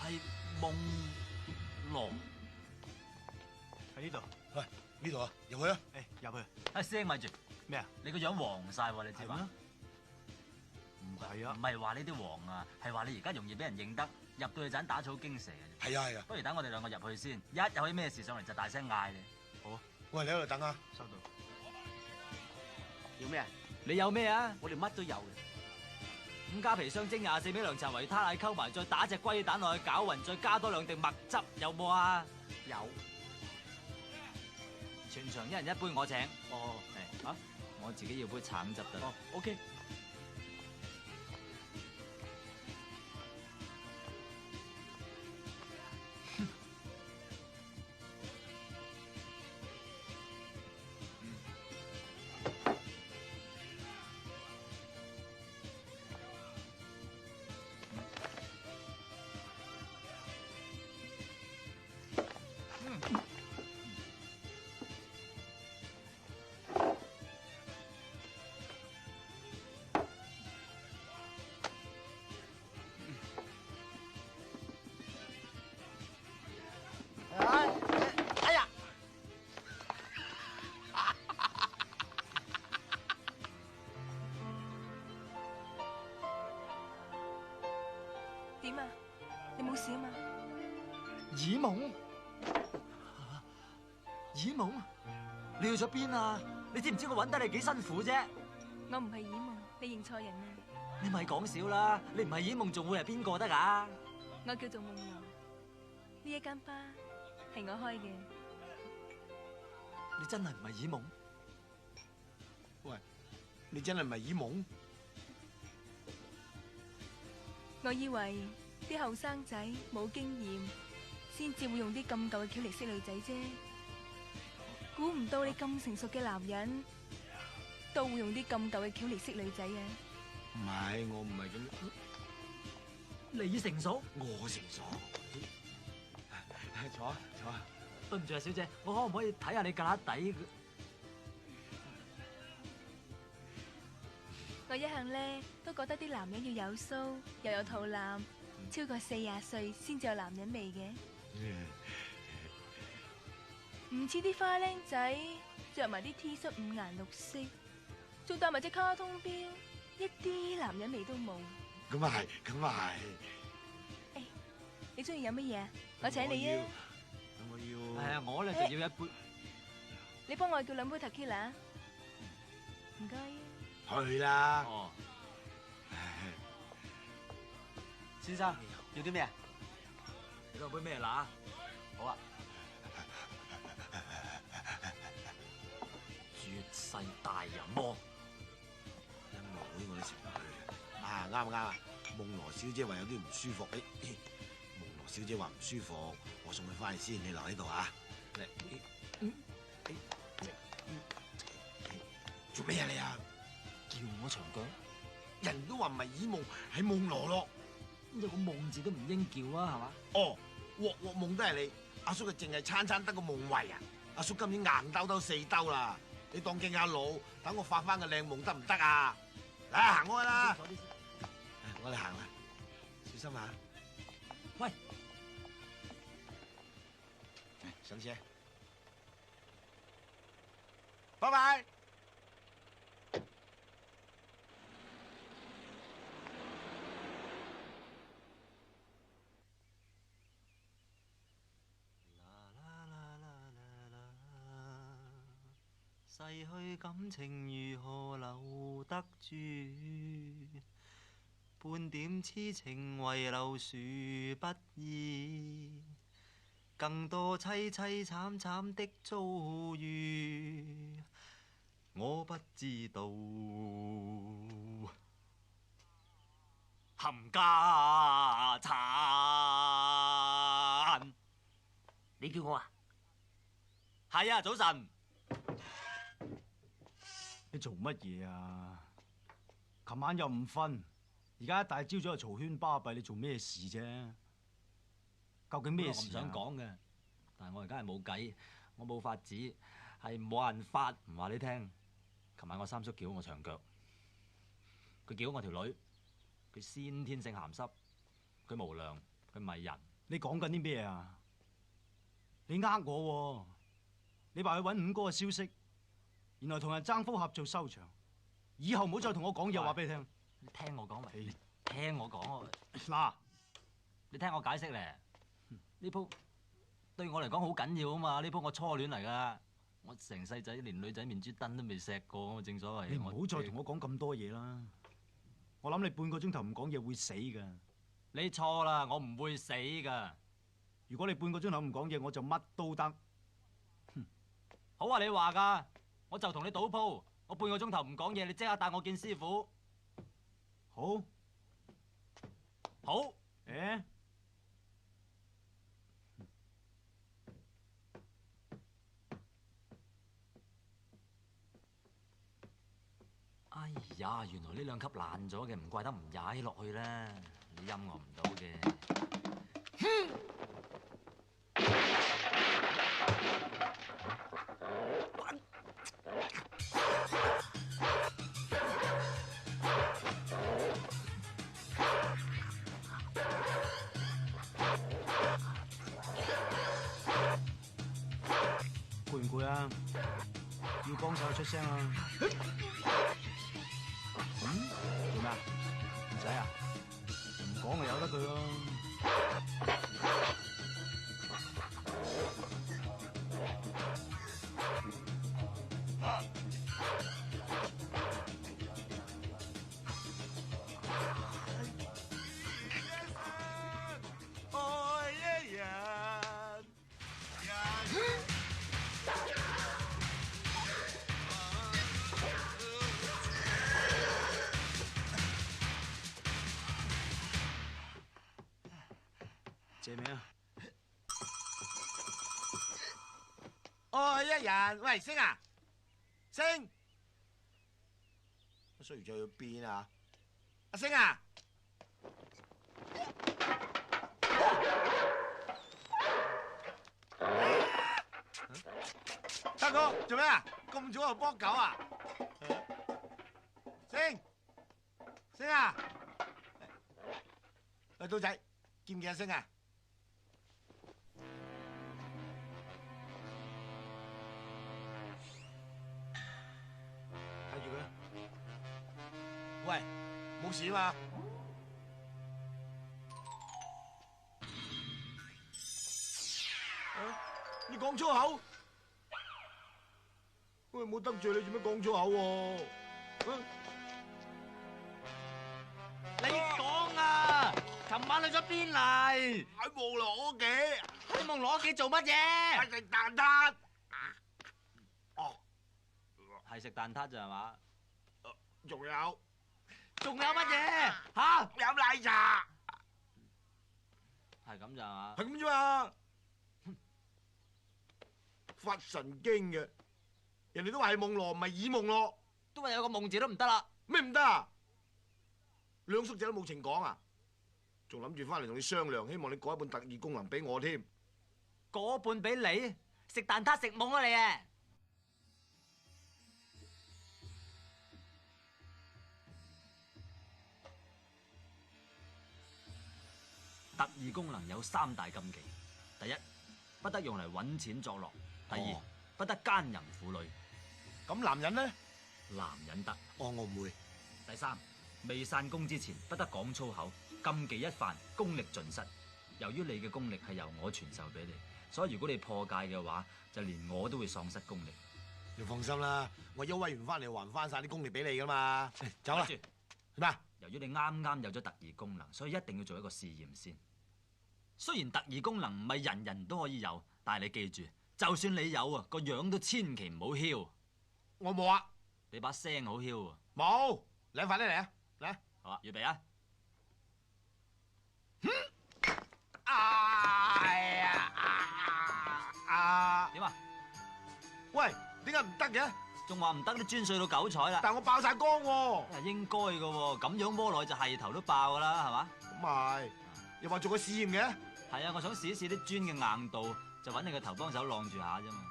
係夢羅。喺呢度。喂，呢度啊，入去啊。誒，入去。啊，師兄咪住。咩啊？你個樣黃晒喎，你知嘛？唔係啊唔，係話呢啲黃啊，係話你而家容易俾人認得，入到去就打草驚蛇嘅。係啊。不如等我哋兩個入去先，一有啲咩事上嚟就大聲嗌你。好啊。喂，你喺度等啊。收到。要咩啊？你有咩啊？我哋乜都有嘅。 5加皮雙蒸24味涼茶維他奶溝埋，再打隻龜蛋落去攪勻，再加多2滴麥汁，有冇啊？有。全場一人一杯，我請。哦。啊？我自己要杯橙汁得。哦，OK。哎呀！點啊？你冇事啊嘛？耳夢？耳夢？你去咗邊啊？你知唔知我揾得你幾辛苦啫？我唔係耳夢，你認錯人啦。你咪講笑啦！你唔係耳夢，仲會係邊個得㗎？我叫做夢羅，呢一間吧係我開嘅。你真係唔係耳夢？喂，你真係唔係耳夢？我以為啲後生仔冇經驗，先至會用啲咁舊嘅橋嚟識女仔啫。估唔到你咁成熟嘅男人，都會用啲咁舊嘅橋嚟識女仔啊！唔係，我唔係咁。你成熟？我成熟。坐啊坐啊。對唔住啊，小姐，我可唔可以睇下你架底？我一向咧都覺得啲男人要有鬚，又有肚腩，超過40歲先至有男人味嘅，唔似啲花僆仔着埋啲 T 恤五顏六色，仲戴埋隻卡通錶，一啲男人味都冇。咁啊係，咁啊係。誒，你中意飲乜嘢啊？我請你啊！我要。係啊，我咧就要一杯。你幫我叫2杯 tequila，唔該。去啦。哦，先生要啲咩啊？你攞杯咩拿？好啊。絕世大人魔。音樂會我都食唔去啊！啱唔啱啊？夢羅小姐話有啲唔舒服，夢羅小姐話唔舒服，我送佢翻去先，你留喺度啊！做咩啊你啊？叫我長腳？人都話唔係耳夢，係夢羅咯。有個夢字都唔應叫啊，係嘛？哦，鑊鑊夢都係你，阿叔佢淨係餐餐得個夢遺啊！阿叔今年硬兜兜4兜啦，你當敬下老，等我發翻個靚夢得唔得啊？嚟行開啦！我哋行啦，小心下。喂，上車，拜拜。逝去感情如何留得住？半點痴情遺留殊不易，更多凄凄慘慘的遭遇，我不知道。冚家產，你叫我啊？係啊，早晨。你做乜嘢啊？琴晚又唔瞓，而家一大朝早就嘈喧巴閉，你做咩事啫？究竟咩事啊？我唔想講嘅，但係我而家係冇計，我冇法子，係冇辦法唔話你聽。琴晚我三叔叫我長腳，佢叫我條女，佢先天性鹹濕，佢無良，佢唔係人。你講緊啲咩啊？你呃我喎？你話去揾五哥嘅消息？原來同人爭福合做收場，以後唔好再同我講嘢，話俾你聽。你聽我講咪？你聽我講嗱，你聽我解釋咧。呢鋪對我嚟講好緊要啊嘛！呢鋪我初戀嚟噶，我成世仔連女仔面珠燈都未錫過，正所謂。你唔好再同我講咁多嘢啦！我諗你半個鐘頭唔講嘢會死㗎。你錯啦，我唔會死㗎。如果你半個鐘頭唔講嘢，我就乜都得。好啊，你話㗎。我就同你賭鋪，我半個鐘頭唔講嘢，你即刻帶我見師傅。好，好。誒，哎呀，原來呢兩級爛咗嘅，唔怪得唔踩落去啦。你陰我唔到嘅。攰唔攰啊？要幫手出聲啊！做咩啊？唔使啊？唔講就由得佢咯。借名啊！愛一人，喂，星啊，星，阿衰仔去邊啊？阿星啊！哥做咩啊？咁早就幫狗啊？星啊！喂，刀仔，見唔見阿星啊？睇住佢。喂，冇事嘛？你講粗口？喂，冇得罪你，做咩講粗口喎？你講啊！琴晚去咗邊嚟？喺冇攞嘅，喺夢羅屋企做乜嘢？係食蛋撻。哦，係食蛋撻咋係嘛？仲有仲有乜嘢？嚇？飲奶茶，係咁咋係嘛？係咁啫嘛。發神經嘅，人哋都話係夢羅，唔係耳夢咯。都話有個夢字都唔得啦。咩唔得啊？兩叔仔都冇情講啊，仲諗住翻嚟同你商量，希望你改一半特異功能俾我添。嗰半俾你食蛋撻食懵啊你啊！特異功能有3大禁忌：第一，不得用嚟揾錢作樂；第二，不得奸淫婦女；咁男人呢？男人得。我唔會。第三，未散功之前不得講粗口，禁忌一犯，功力盡失。由於你嘅功力係由我傳授俾你，所以如果你破戒嘅話，就連我都會喪失功力。你放心啦，我休威完翻嚟還翻晒啲功力俾你噶嘛。走啦。住咩啊？由於你啱啱有咗特異功能，所以一定要做一個試驗先。雖然特異功能唔係人人都可以有，但係你記住，就算你有啊，個樣都千祈唔好囂。我冇啊。你把聲好囂啊。冇。你快啲嚟啊！嚟。好啊，預備啊！哎呀！點啊？喂，點解唔得嘅？仲話唔得都專碎到9彩啦！但我爆晒光喎。應該嘅喎，咁樣摸落去就係頭都爆噶啦，係嘛？咁係，又話做個試驗嘅。係啊，我想試一試啲磚嘅硬度，就揾你個頭幫手晾住下啫嘛。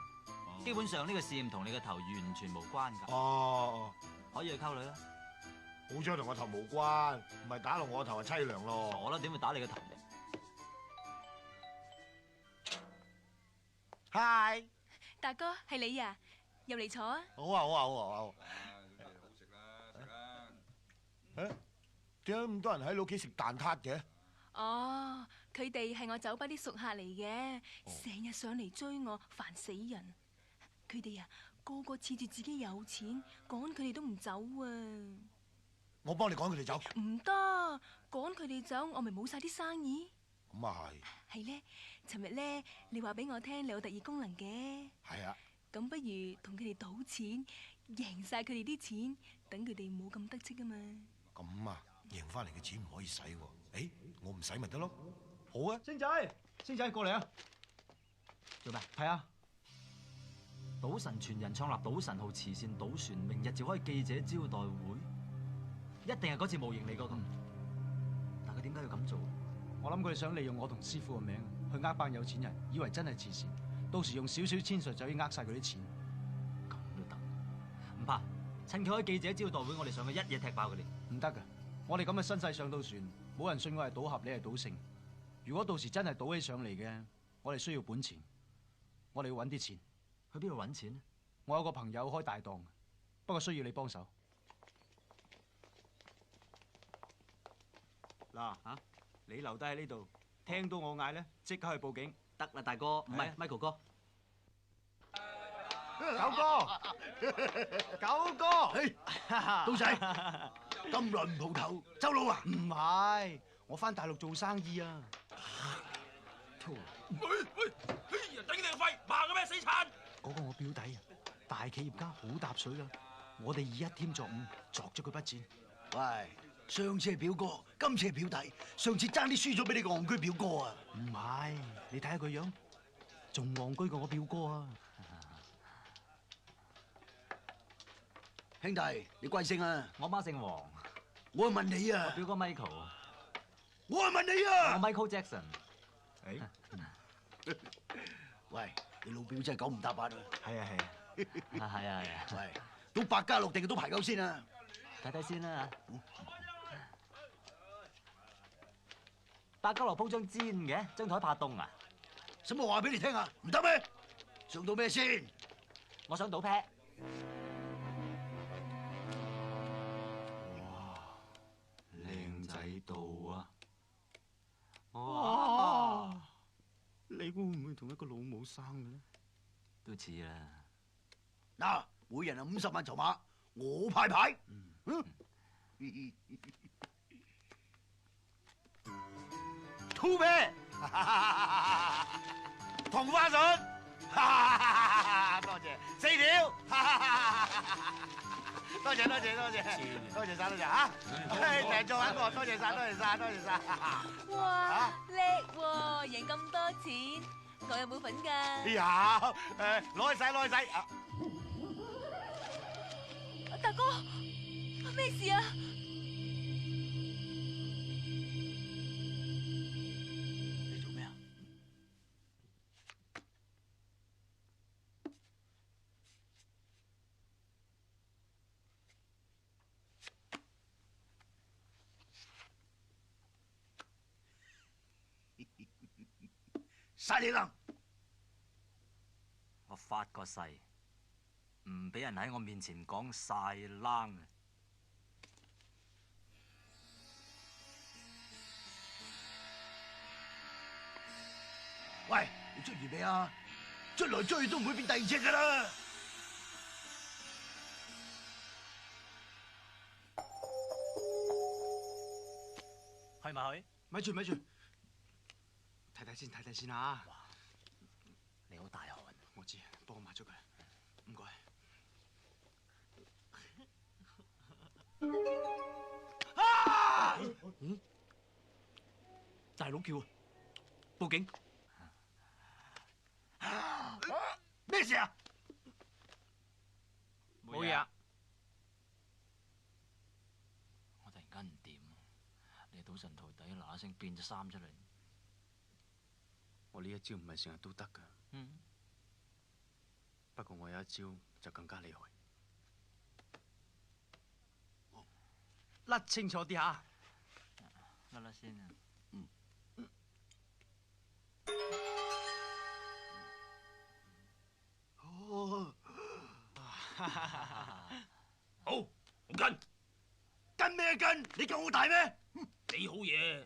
基本上呢個試驗同你個頭完全無關㗎。哦，可以去溝女啦。好彩同我頭無關，唔係打落我頭就凄涼咯。傻啦，點會打你個頭啫？嗨，大哥係你啊，入嚟坐啊！好啊好啊好啊好啊！好食啦，食啦。點解咁多人喺你屋企食蛋撻嘅？哦，佢哋係我酒吧啲熟客嚟嘅，成日上嚟追我，煩死人。佢哋啊，個個恃住自己有錢，趕佢哋都唔走啊！我幫你趕佢哋走。唔得，趕佢哋走，我咪冇晒啲生意。咁啊係。係咧，尋日咧，你話俾我聽你有特異功能嘅。係啊。咁不如同佢哋賭錢，贏晒佢哋啲錢，等佢哋冇咁得戚啊嘛。咁啊，贏翻嚟嘅錢唔可以使喎。誒，我唔使咪得咯。好啊。星仔，星仔過嚟啊！做咩？係啊。賭神傳人創立賭神號慈善賭船，明日召開記者招待會，一定係嗰次模型嚟嗰個。但佢點解要咁做？我諗佢哋想利用我同師傅嘅名去呃班有錢人，以為真係慈善，到時用少少千術就可以呃晒佢啲錢。咁都得？唔怕，趁佢開記者招待會，我哋上去一嘢踢爆佢哋。唔得㗎，我哋咁嘅身世上到船，冇人信我係賭俠，你係賭聖。如果到時真係賭起上嚟嘅，我哋需要本錢，我哋要揾啲錢。去邊度揾錢呢？我有個朋友開大檔，不過需要你幫手。嗱嚇，你留低喺呢度，聽到我嗌咧，即刻去報警。得啦，大哥，唔係 Michael 哥。九哥，九哥，刀仔，咁耐唔蒲頭，走佬啊？唔係，我返大陸做生意啊。喂，哎呀，頂你個肺，盲嘅咩死殘！嗰個我表弟啊，大企業家好搭水㗎，我哋以一添作五，作咗佢筆錢。喂，上次係表哥，今次係表弟，上次爭啲輸咗俾你個戇居表哥啊！唔係，你睇下佢樣，仲戇居過我表哥啊！兄弟，你貴姓啊？我媽姓黃，我係問你啊！我表哥 Michael，我係問你我啊！ Michael Jackson。喂，你老表真係九唔搭八啊！係啊係啊，係啊係啊，喂，到百家樂定都排夠先啊！睇睇先啦嚇。百家樂鋪張氈嘅，張台怕凍啊！使乜話俾你聽啊？唔得咩？上到咩先？我想賭 p 靚仔到啊！哇！你會唔會同一個老母生嘅咧？都似啦。嗱，每人啊50萬籌碼，我派牌。兔咩？同花順，多謝4條，多謝晒嚇，訂咗揾我，多謝晒。哇，叻喎，贏咁多錢，我有冇份㗎？有，攞去使啊！大哥，咩事啊？你做咩啊？晒你啦！我發個誓，唔俾人喺我面前講晒冷啊！喂，你出完未啊？出來追都唔會變第二隻噶啦！去咪去？咪住，睇睇先啊！你好大汗。我知，幫我抹咗佢，唔該。大佬叫啊！報警！咩事啊？冇嘢啊！我突然間唔掂，你賭神徒弟嗱嗱聲變咗衫出嚟。我呢一招唔係成日都得噶，不過我有一招就更加厲害。甩清楚啲嚇。甩甩先啊！好，我跟。跟咩跟？你夠我大咩？你好嘢，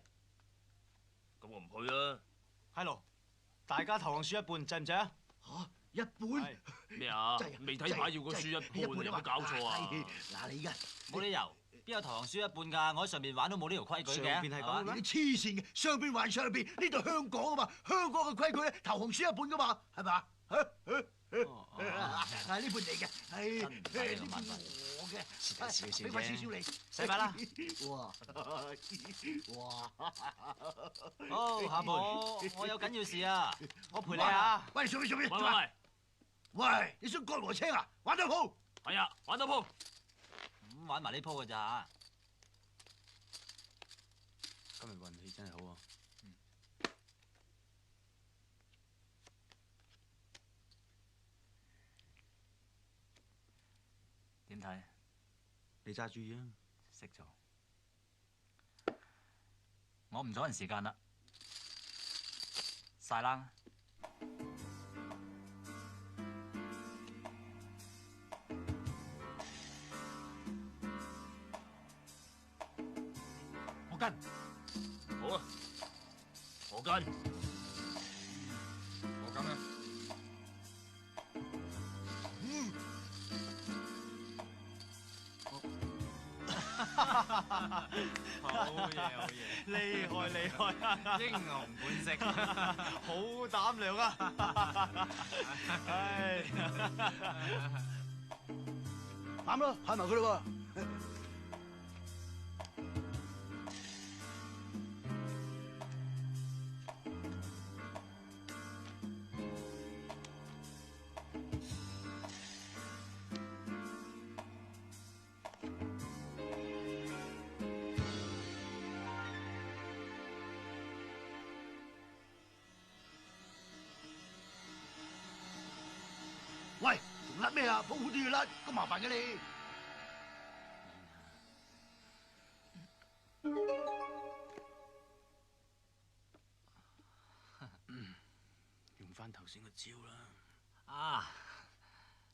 咁我唔去啦。係咯，大家投降輸一半，制唔制啊？嚇，一半？咩啊？真係未睇牌要個輸一半，有冇搞錯啊？嗱，你而家冇理由，邊有投降輸一半㗎？我喺上面玩都冇呢條規矩嘅。上邊係咁嘅咩你黐線嘅，上邊還上邊，呢度香港啊嘛，香港嘅規矩咧，投降輸一半噶嘛，係嘛？嗱，呢半你嘅，係呢半我嘅，俾翻少少你，使買啦。哇！好，下盤我有緊要事啊，我陪你啊。喂，上邊上邊，喂，喂，你想割禾青啊？玩得鋪？係啊，玩多鋪。咁玩埋呢鋪㗎咋？今日運氣真係好啊！點睇？你揸主意啊！識做。我唔阻人時間啦，晒冷。我跟。好啊，我跟。我跟啦。好嘢，厲害！英雄本色，好膽量啊！唉，啱啦，派埋佢啦喎。喂，仲甩咩啊？鋪都要甩，咁麻煩嘅你。用翻頭先個招啦。啊，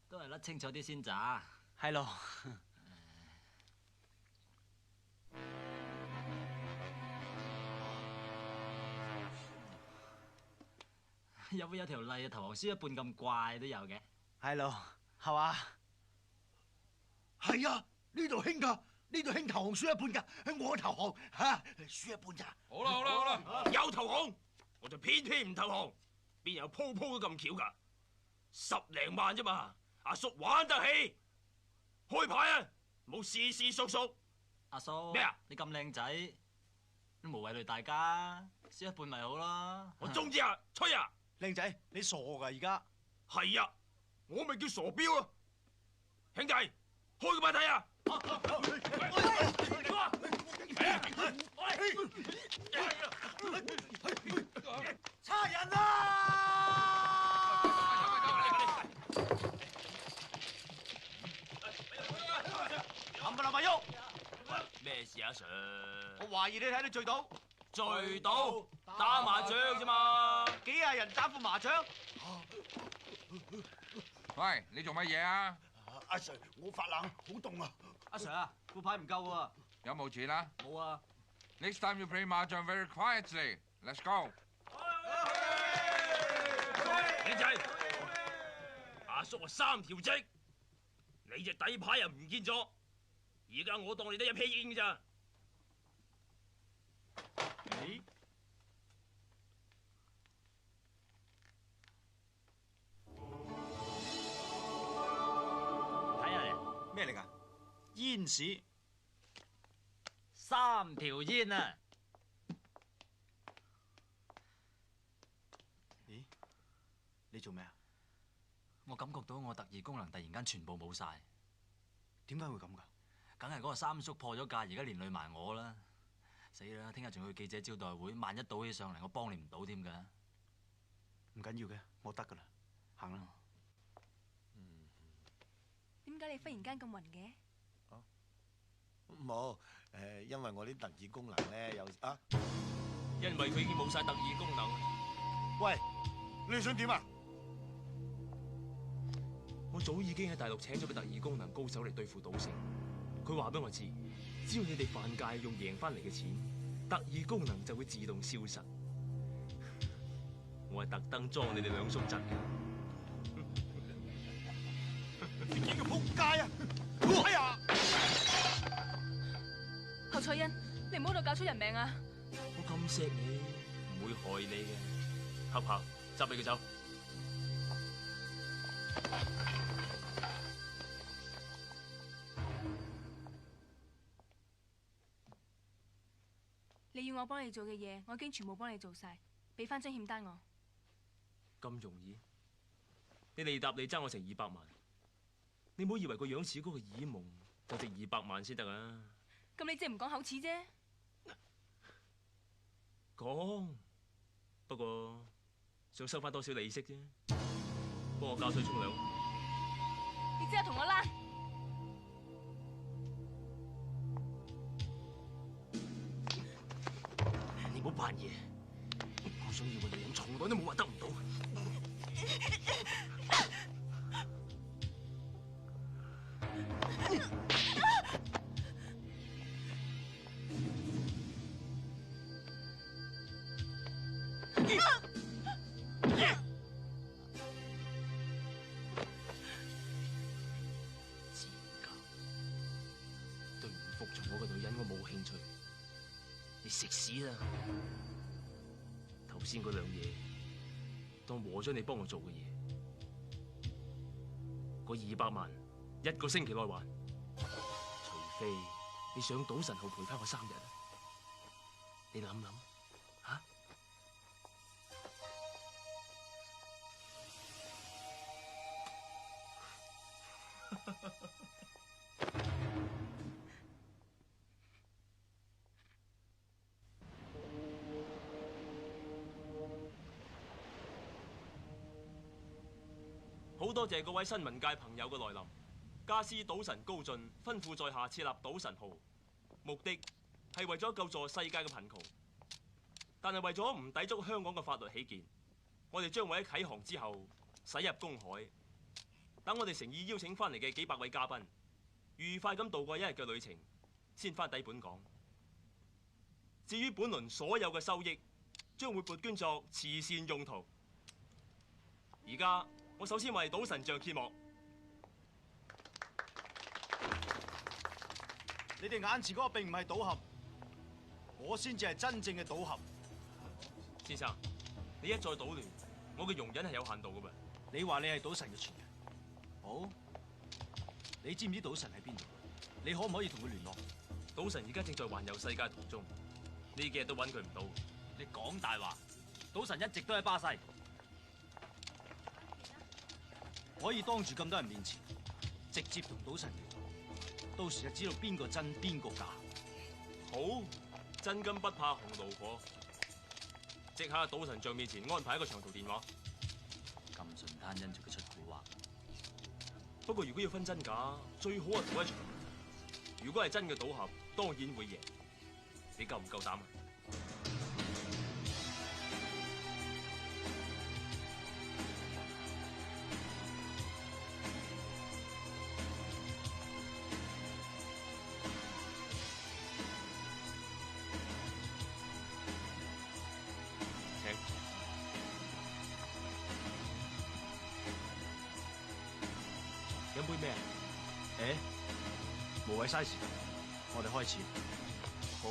都係甩清楚啲先咋。係咯。有冇有條例啊？投降輸一半咁怪都有嘅。係咯，係嘛？係啊，呢度興㗎，呢度興投降輸一半㗎，我投降嚇輸一半咋。好啦好啦好啦，有投降，我就偏偏唔投降，邊有鋪鋪都咁巧㗎？10零萬啫嘛，阿叔玩得起，開牌啊！冇事事叔叔。阿叔咩啊？你咁靚仔，都無謂累大家，輸一半咪好咯。我中意啊，吹啊！靚仔，你傻㗎而家？係啊，我咪叫傻彪啊！兄弟，開個牌睇啊！差人啦！冚唪唥咪喐！咩事啊，Sir？我懷疑你睇到醉賭，醉到打麻雀啫嘛！幾廿人打副麻雀。喂，你做乜嘢啊？阿 Sir，我發冷，好凍啊！阿 Sir 啊，副牌唔夠喎。有冇錢啊冇啊。 ？Next time you play mahjong very quietly. Let's go. 靚仔，阿叔話3條積，你隻底牌又唔見咗，而家我當你得一屁煙咋？睇下嚟，咩嚟㗎？煙屎。 3條煙啊！咦？你做咩啊？我感覺到我特異功能突然間全部冇晒，點解會咁㗎？梗係嗰個三叔破咗戒，而家連累埋我啦！死啦！聽日仲要去記者招待會，萬一倒起上嚟，我幫你唔到添㗎。唔緊要嘅，我得㗎啦，行啦。點解你忽然間咁暈嘅？冇因為我啲特異功能咧有啊。因為佢已經冇晒特異功能。喂，你哋想點啊？我早已經喺大陸請咗個特異功能高手嚟對付賭聖。佢話俾我知，只要你哋犯戒用贏翻嚟嘅錢，特異功能就會自動消失。我係特登裝你哋兩叔侄嘅。你幾個仆街啊！哎呀！侯彩欣，你唔好度搞出人命啊！我咁錫你，唔會害你嘅。合合，執你佢走。你要我幫你做嘅嘢，我已經全部幫你做晒，俾翻張欠單我。咁容易？你利搭你爭我成200萬，你唔好以為個樣似嗰個耳蒙就值200萬先得啊！咁你即係唔講口齒啫？講，不過想收翻多少利息啫。幫我教水沖涼。你即係同我躝！你唔好扮嘢，我想要嘅女人從來都冇話得唔到。對唔服從我嘅女人，我冇興趣。你食屎啦！頭先嗰兩嘢，當和咗你幫我做嘅嘢，嗰200萬1個星期內還，除非你上賭神號陪翻我3日。你諗諗吓？好多謝各位新聞界朋友嘅來臨。家師賭神高進吩咐在下設立賭神號，目的係為咗救助世界嘅貧窮。但係為咗唔抵觸香港嘅法律起見，我哋將會喺啟航之後駛入公海，等我哋誠意邀請翻嚟嘅幾百位嘉賓，愉快咁度過一日嘅旅程，先翻抵本港。至於本輪所有嘅收益，將會撥捐作慈善用途。而家我首先為賭神像揭幕。你哋眼前嗰個並唔係賭俠，我先至係真正嘅賭俠。先生，你一再搗亂，我嘅容忍係有限度嘅噃。你話你係賭神嘅傳人，好？你知唔知賭神喺邊度？你可唔可以同佢聯絡？賭神而家正在環遊世界途中，呢幾日都揾佢唔到。你講大話，賭神一直都喺巴西。可以當住咁多人面前，直接同賭神聯絡，到時就知道邊個真邊個假。好，真金不怕紅爐火，即刻喺賭神像面前安排一個長途電話。咁順攤因住佢出蠱惑。不過如果要分真假，最好係賭一場。如果係真嘅賭俠，當然會贏。你夠唔夠膽啊？請。飲杯咩啊？無謂嘥時間，我哋開始。好。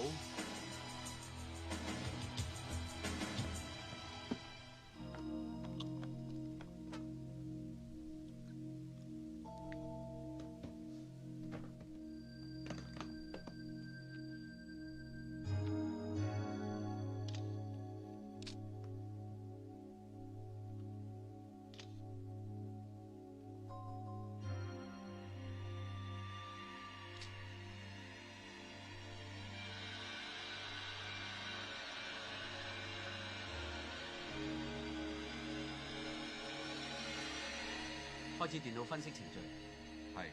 開始電腦分析程序。係。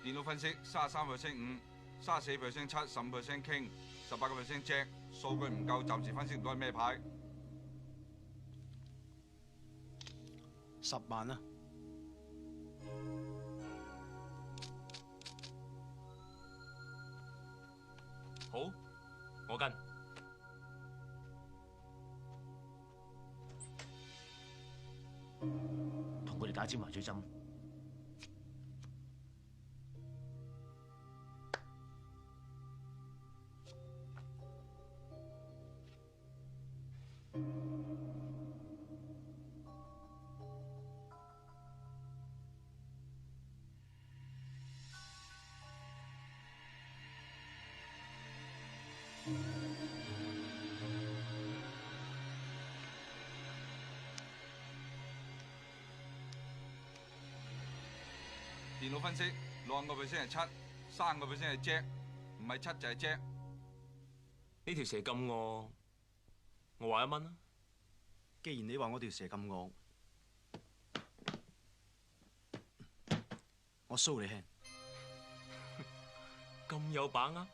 電腦分析33%五，34%七，15% king，18% jack，數據唔夠，暫時分析唔到係咩牌。10萬啦。好，我跟。同佢哋打支麻醉針。電腦分析65%係七，3% 係 jack，唔係七就係 jack。呢條蛇咁惡，我話1蚊啦。既然你話我條蛇咁惡，我 show 你輕。咁有把握？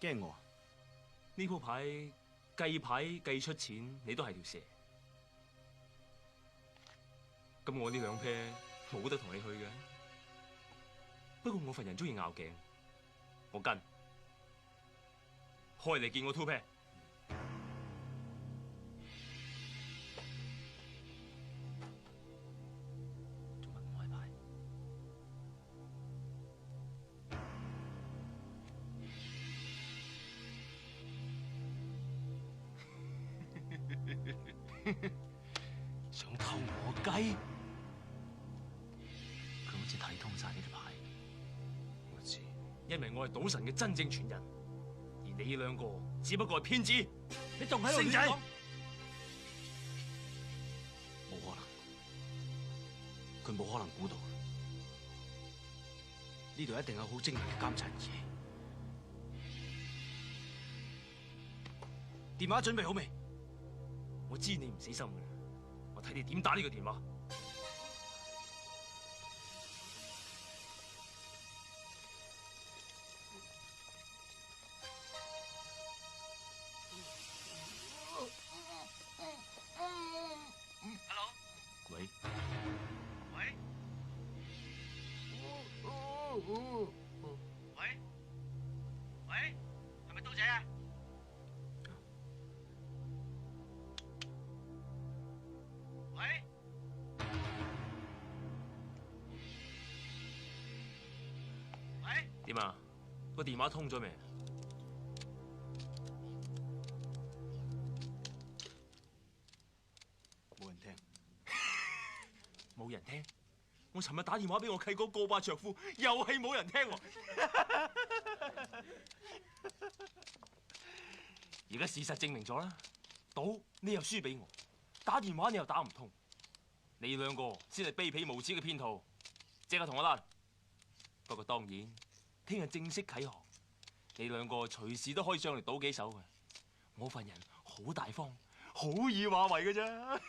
驚我啊？呢鋪牌計牌計出錢，你都係條蛇。咁我呢兩 pair 冇得同你去嘅。不過我份人中意拗頸，我跟。開嚟見我 two pair。做乜唔開牌？想偷我雞？佢好似睇通晒呢啲牌。我知，因為我係賭神嘅真正傳人，而你兩個只不過係騙子。你仲喺度星仔亂講？冇可能，佢冇可能估到，呢度一定有好精密嘅監察儀器。電話準備好未？我知你唔死心嘅，我睇你點打呢個電話。喂？喂？喂？係咪刀仔啊？喂？喂？點啊？個電話通咗未？冇人聽。冇人聽。我尋日打電話俾我契哥過巴卓夫，又係冇人聽喎。而家事實證明咗啦，賭你又輸俾我，打電話你又打唔通，你兩個先係卑鄙無恥嘅騙徒，即刻同我拉。不過當然，聽日正式啟航，你兩個隨時都可以上嚟賭幾手嘅。我份人好大方，好易話為嘅啫。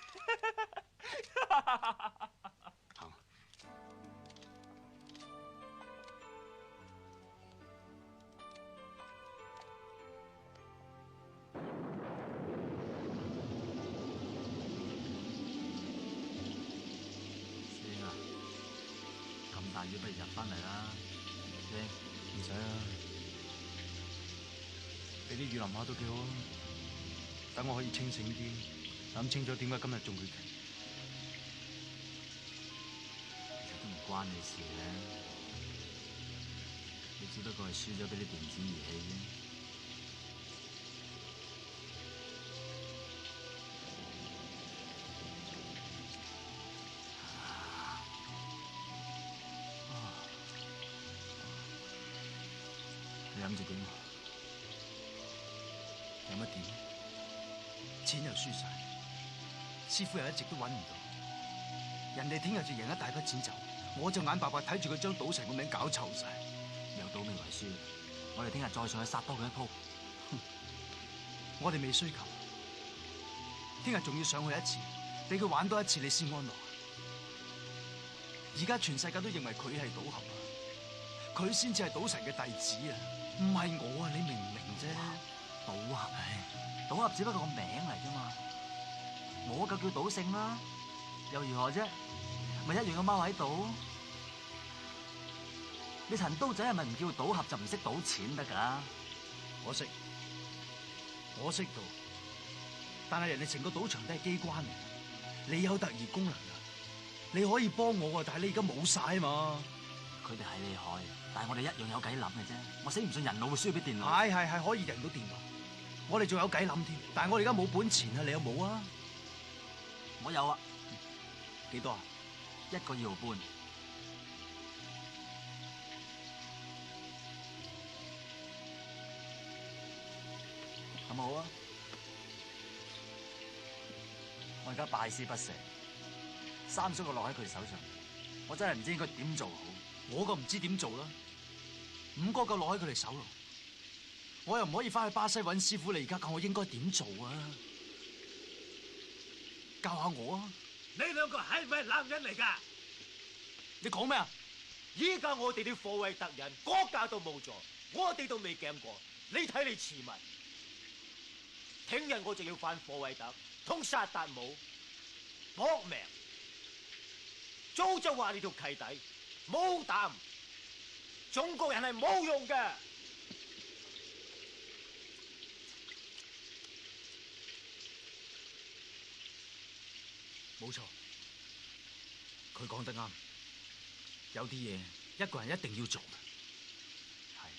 大雨不如入翻嚟啦，英，唔使啦，俾啲雨淋下都幾好啊！等我可以清醒啲，諗清楚點解今日中佢旗。其實都唔關你事嘅，你只不過係輸咗俾啲電子儀器啫。你諗住點？有乜點？錢又輸晒，師傅又一直都揾唔到，人哋聽日就贏一大筆錢走，我就眼白白睇住佢將賭神個名搞臭晒。有賭未為輸，我哋聽日再上去殺多佢一鋪。我哋未需求，聽日仲要上去一次，俾佢玩多一次你先安樂。而家全世界都認為佢係賭俠啊，佢先至係賭神嘅弟子啊！唔係我啊，你明唔明啫？賭俠，賭俠只不過個名嚟啫嘛，我就叫賭聖啦，又如何啫？咪一樣咁踎喺度。你陳刀仔係咪唔叫賭俠就唔識賭錢得㗎？我識到，但係人哋成個賭場都係機關嚟，你有特異功能啊，你可以幫我啊，但係你而家冇晒啊嘛。佢哋係厲害，但係我哋一樣有計諗嘅啫。我死唔信人腦會輸俾電腦。係可以贏到電腦，我哋仲有計諗添。但係我哋而家冇本錢啊，你有冇啊？我有啊，幾多啊？1個2毫半。咁好啊！我而家敗師不成，3叔個落喺佢手上，我真係唔知應該點做好。我個唔知點做啦，5個夠落喺佢哋手度，我又唔可以翻去巴西揾師傅，你而家教我應該點做啊？教下我啊！你兩個係咪男人嚟㗎？你講咩啊？依家我哋啲貨位特人國家都冇咗，我哋都未驚過，你睇你似咪？聽日我就要翻貨位特同薩達姆搏命，早就話你條契弟冇膽，中國人係冇用嘅。冇錯，佢講得啱，有啲嘢一個人一定要做嘅。係，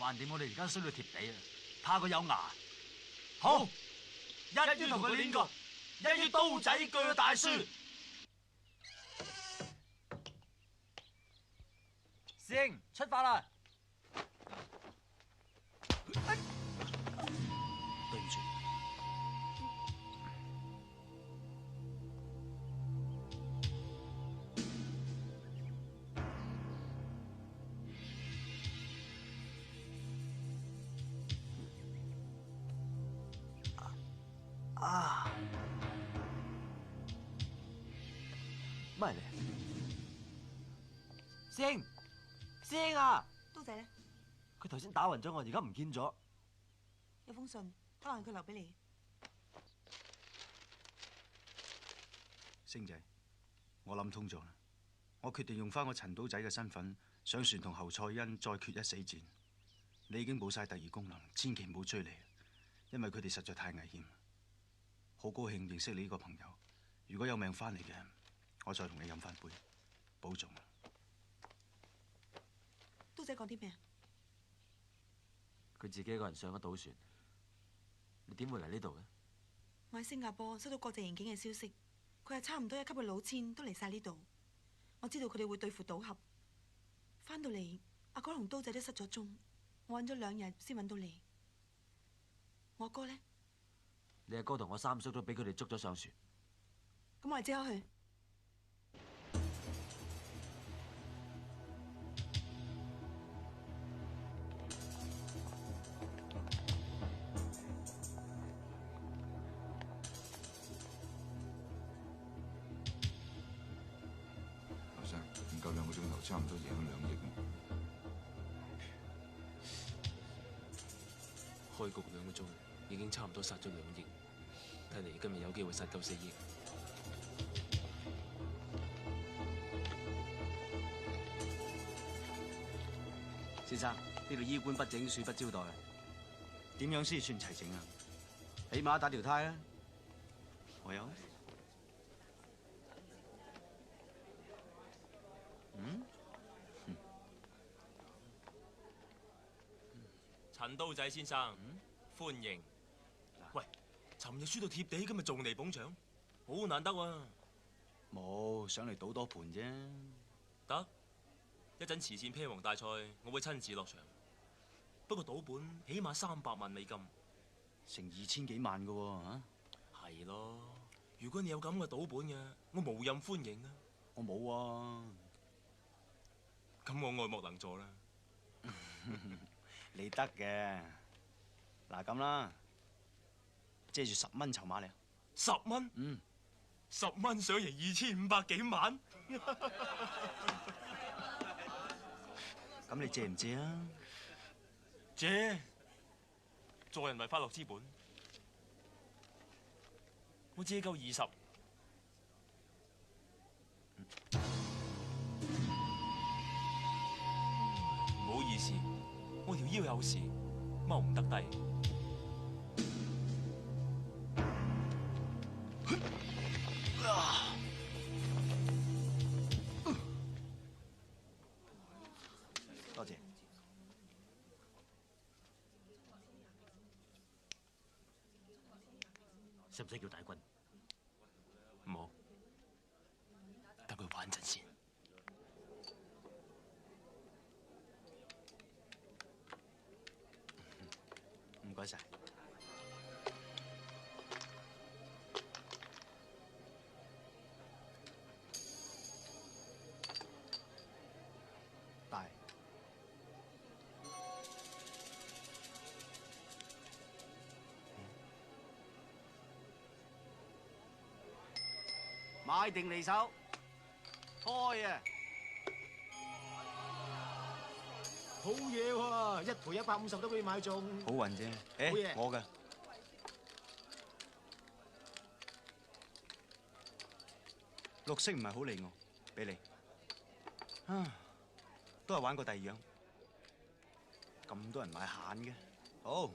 橫掂我哋而家衰到貼地啊，怕佢有牙。好，一於同佢練過，一於刀仔鋸大樹。師兄，出發啦！對唔住。師兄，師兄啊！刀仔咧，佢頭先打暈咗我，而家唔見咗。有封信，可能佢留俾你。星仔，我諗通咗啦，我決定用翻我陳刀仔嘅身份上船同侯賽恩再決一死戰。你已經冇晒第二功能，千祈唔好追你，因為佢哋實在太危險。好高興認識你呢個朋友，如果有命翻嚟嘅，我再同你飲翻杯，保重。刀仔講啲咩啊？佢自己一個人上咗賭船，你點會嚟呢度嘅？我喺新加坡收到國際刑警嘅消息，佢係差唔多一級嘅老千都嚟晒呢度。我知道佢哋會對付賭俠。翻到嚟，阿哥同刀仔都失咗蹤，我揾咗2日先揾到你。我阿哥呢？你阿哥同我三叔都俾佢哋捉咗上船。咁我哋即刻去。劉生，唔夠2個鐘頭，差唔多贏咗2億。開局2個鐘，已經差唔多殺咗2億，睇嚟今日有機會殺夠4億。先生，呢度衣冠不整，恕不招待。點樣先算齊整啊？起碼打條呔啦。我有。陳刀仔先生，歡迎。喂，尋日輸到貼地，今日仲嚟捧場，好難得喎。冇，上嚟賭多盤啫。得，一陣慈善啤王大賽，我會親自落場。不過賭本起碼300萬美金，成2000幾萬㗎喎嚇。係咯，如果你有咁嘅賭本嘅，我無任歡迎啊。我冇啊。咁我愛莫能助啦。你得嘅，嗱咁啦，借住10蚊籌碼你。10蚊？嗯。10蚊想贏2500幾萬？咁你借唔借啊？借。助人為快樂之本。我借夠20。唔好意思，我條腰有事，踎唔得低。多謝。使唔使叫大軍？唔好，等佢玩陣先。唔該晒。大。買定離手，開啊！好嘢喎，一賠150都俾你買中。好運啫。好嘢我嘅。綠色唔係好理我，俾你。啊，都係玩過第二樣。咁多人買閒嘅，好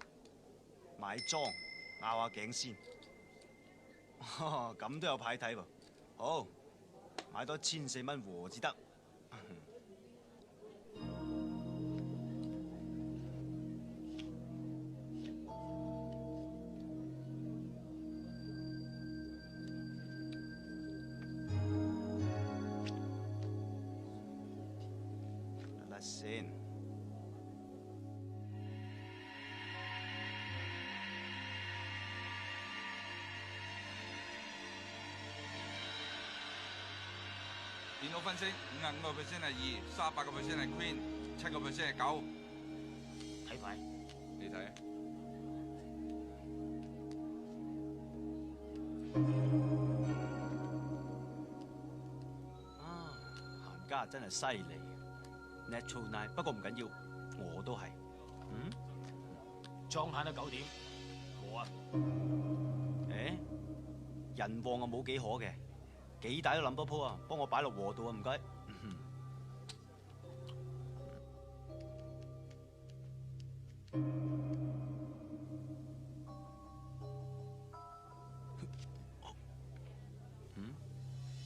買裝拗下頸先。咁都有牌睇喎。好，買多1400蚊和至得。得先。電腦分析，55% 係2 ，38% 係 Queen，7% 係9。睇牌。你睇。啊，行家真係犀利。Natural Night，不過唔緊要，我都係。裝限到9點，我啊，誒，人旺啊冇幾可嘅，幾大都諗多鋪啊，幫我擺落禾度啊，唔該。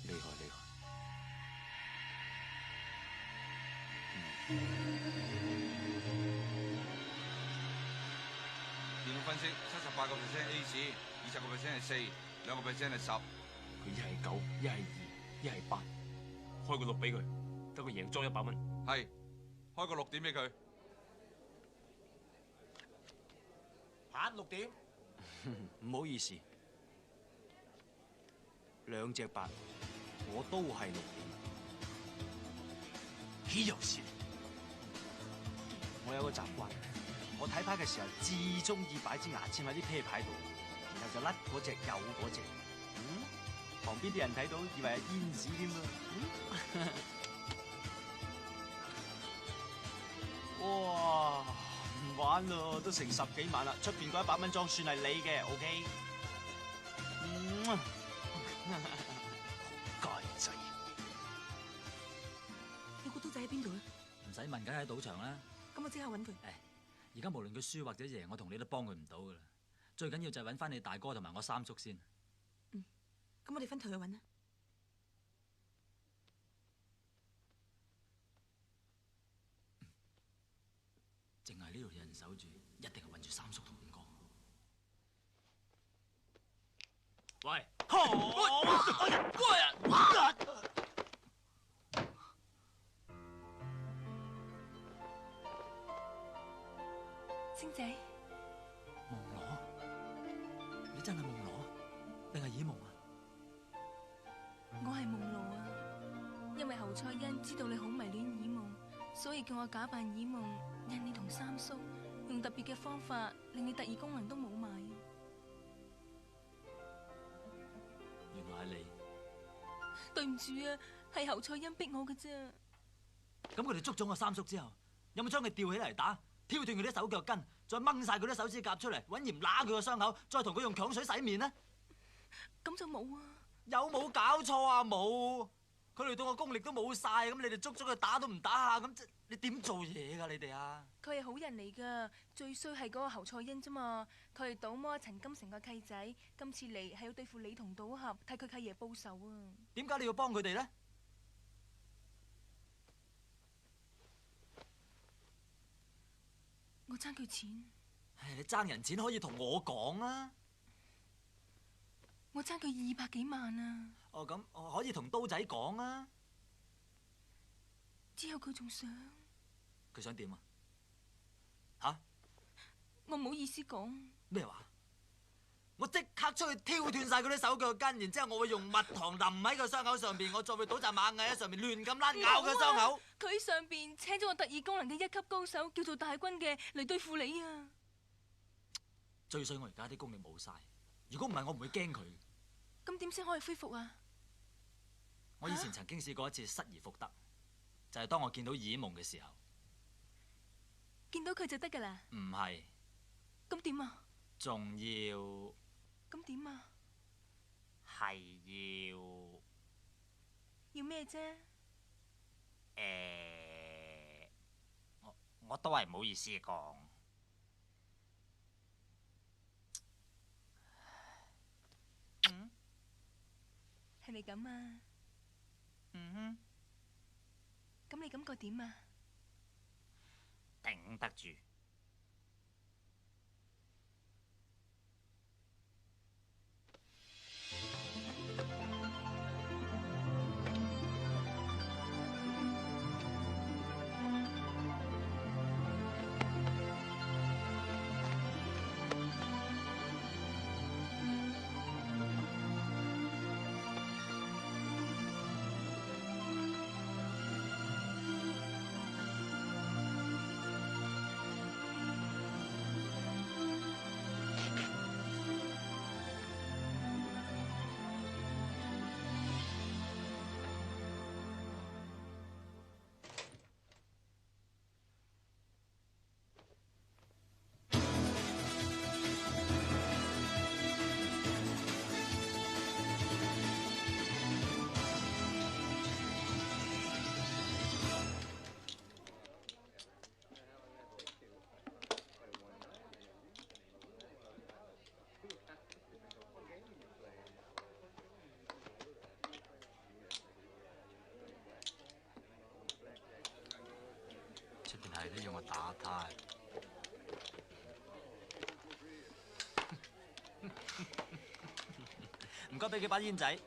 厲害厲害。電腦分析78% A 市，20% 係4，2% 係10。佢一係9，一係2，一係8，開個6俾佢，得佢贏裝100蚊。係，開個6點俾佢。限6點。唔好意思，2隻8，我都係6點。豈有此理！我有個習慣，我睇牌嘅時候至中意擺支牙籤喺啲啤牌度，然後就甩嗰隻有嗰隻。旁邊啲人睇到以為係煙子添啊！哇，唔玩咯，都成10幾萬啦，出邊嗰100蚊裝算係你嘅 ，OK？ 街仔，你估刀仔喺邊度咧？唔使問，梗係喺賭場啦。咁我即刻揾佢。而家無論佢輸或者贏，我同你都幫佢唔到噶啦。最緊要就係揾翻你大哥同埋我三叔先。咁我哋分頭去揾啦。淨係呢度有人守住，一定係揾住三叔同五哥。喂，星仔，夢羅，你真係夢羅定係耳夢啊？我係夢羅啊，因為侯賽恩知道你好迷戀耳夢，所以叫我假扮耳夢，引你同三叔用特別嘅方法，令你特異功能都冇埋。原來係你。對唔住啊，係侯賽恩逼我嘅啫。咁佢哋捉咗我三叔之後，有冇將佢吊起嚟打，挑斷佢啲手腳筋，再掹晒佢啲手指甲出嚟，揾鹽揦佢個傷口，再同佢用強水洗面呢？咁就冇啊！有冇搞錯啊？冇，佢哋對我功力都冇晒，咁你哋捉咗佢打都唔打下，咁即你點做嘢㗎？你哋啊？佢係好人嚟噶，最衰係嗰個侯賽恩啫嘛。佢係賭魔陳金城個契仔，今次嚟係要對付你同賭俠，替佢契爺報仇啊！點解你要幫佢哋呢？我爭佢錢。唉，你爭人錢可以同我講啊！我爭佢200幾萬啊！哦，咁我可以同刀仔講啊！之後佢仲想，佢想點啊？吓？我唔好意思講。咩話？我即刻出去挑斷晒佢啲手腳筋，然之後我會用蜜糖淋喺個傷口上邊，我再會倒紮螞蟻喺上面亂咁拉咬佢傷口。佢喺上邊請咗個特異功能嘅1級高手，叫做大軍嘅嚟對付你啊！最衰我而家啲功力冇晒，如果唔係我唔會驚佢。咁點先可以恢復啊？我以前曾經試過一次失而復得，就係當我見到耳夢嘅時候。見到佢就得㗎啦？唔係。咁點啊？仲要。咁點啊？係要。要咩啫？我都係唔好意思講。係咪咁啊？咁你感覺點啊？頂得住。係都要我打胎。唔該，俾幾把煙仔。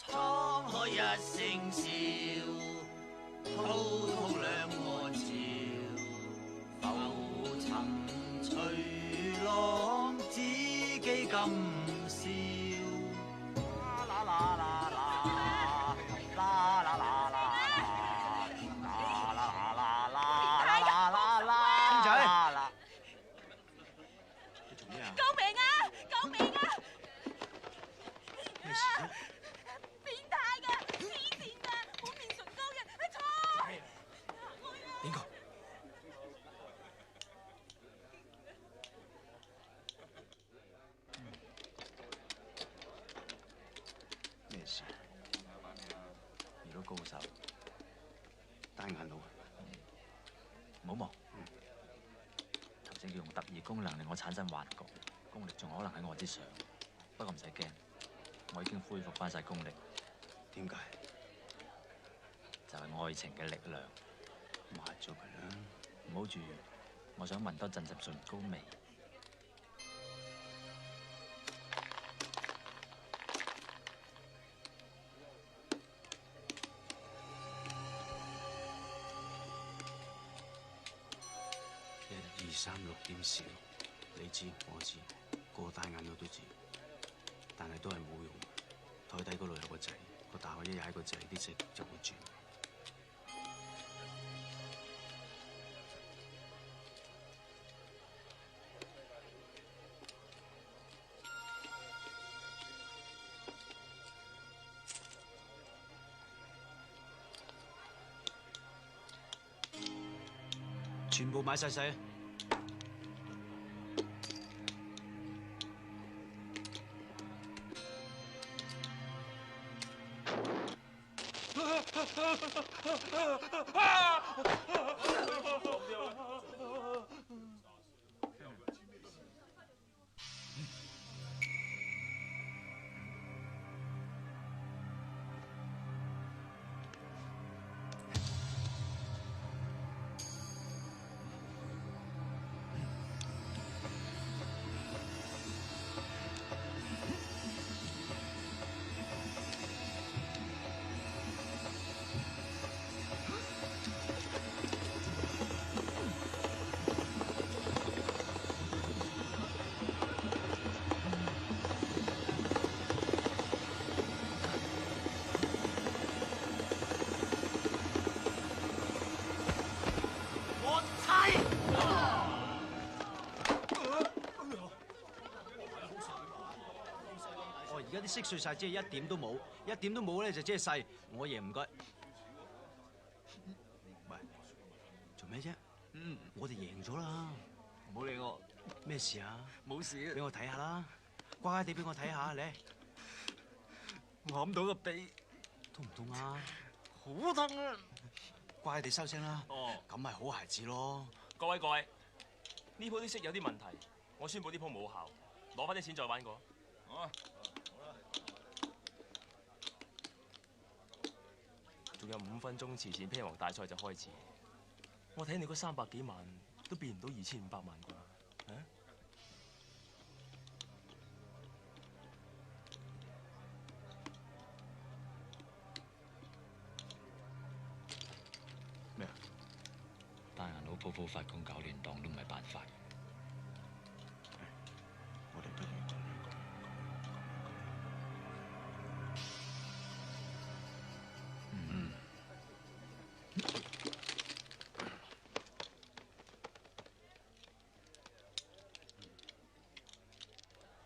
滄海一聲笑，滔滔兩岸潮，浮沉隨浪，知己今宵。啦啦啦啦啦啦啦啦啦啦啦啦啦啦啦！公仔啦！你做咩啊？救命啊！救命啊！咩事啊？變態㗎，黐線㗎，滿面唇膏嘅，錯！邊個？咩事？遇到高手，單眼佬。唔好忙。頭先叫用特異功能令我產生幻覺，功力仲可能喺我之上。不過唔使驚，我已經恢復翻晒功力。點解？就係愛情嘅力量。抹咗佢啦。唔好住，我想聞多陣陣唇膏味。1、2、3、6.46，你知我知，個大眼佬都知，但係都係冇用。台底嗰度有個掣，個大學一踩個掣，啲色就會轉。全部買晒細。而家啲色碎晒，即係一點都冇，一點都冇咧就即係細。我贏唔該。喂，做咩啫？我哋贏咗啦。唔好理我，咩事啊？冇事俾我睇下啦，乖乖地俾我睇下，你我揞到個鼻，痛唔痛啊？好痛啊！乖乖地收聲啦。哦，咁咪好孩子咯。各位，呢鋪啲色有啲問題，我宣佈呢鋪冇效，攞翻啲錢再玩過。好啊。仲有5分鐘，慈善披王大賽就開始。我睇你嗰300幾萬都變唔到2500萬啩？啊？咩啊？單眼佬鋪鋪發功搞亂檔都唔係辦法。我哋不如咁樣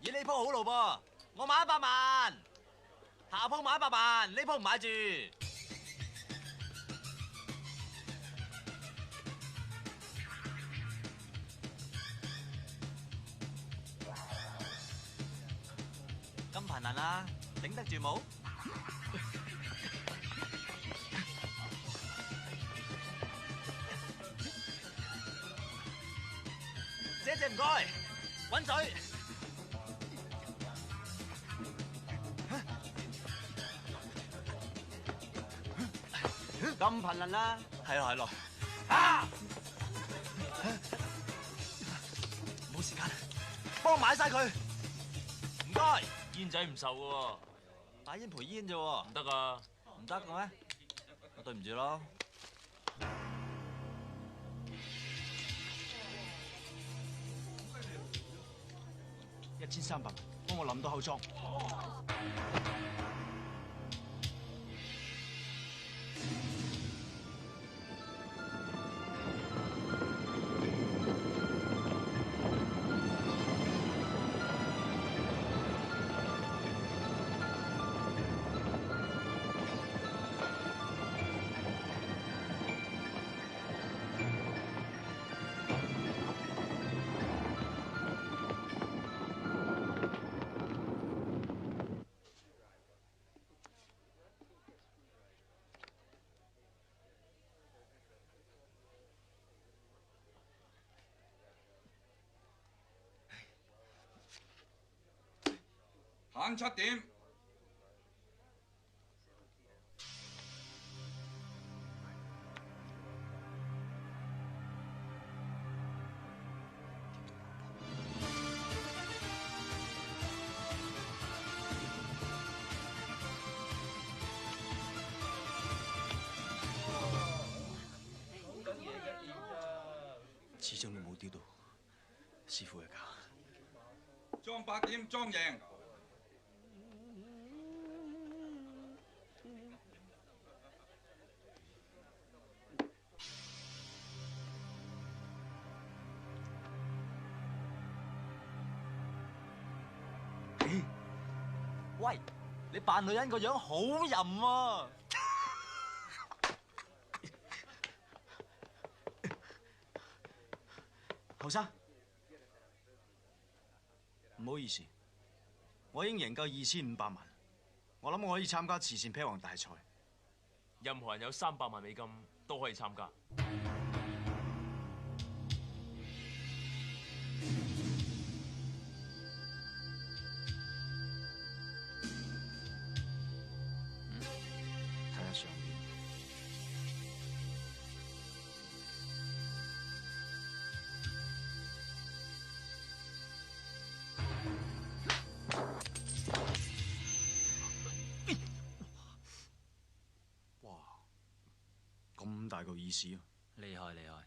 咦，呢鋪好路噃，我買100萬，下鋪買100萬，呢鋪唔買住。咁貧能啊，頂得住冇？姐唔該，揾水。咁頻能啦，係咯係咯，冇時間，幫我買晒佢。唔該，煙仔唔受嘅喎，買煙賠煙啫喎，唔得啊！唔得嘅咩？我對唔住咯。 1300萬，幫我諗到口裝。晚7點。始終都冇丟到師傅嘅價。裝8點，裝贏。 喂，你扮女人個樣好淫喎！後生，唔好意思，我已經贏夠2500萬，我諗我可以參加慈善啤王大賽。任何人有300萬美金都可以參加。睇下上面。哇！咁大個意思啊！厲害厲害！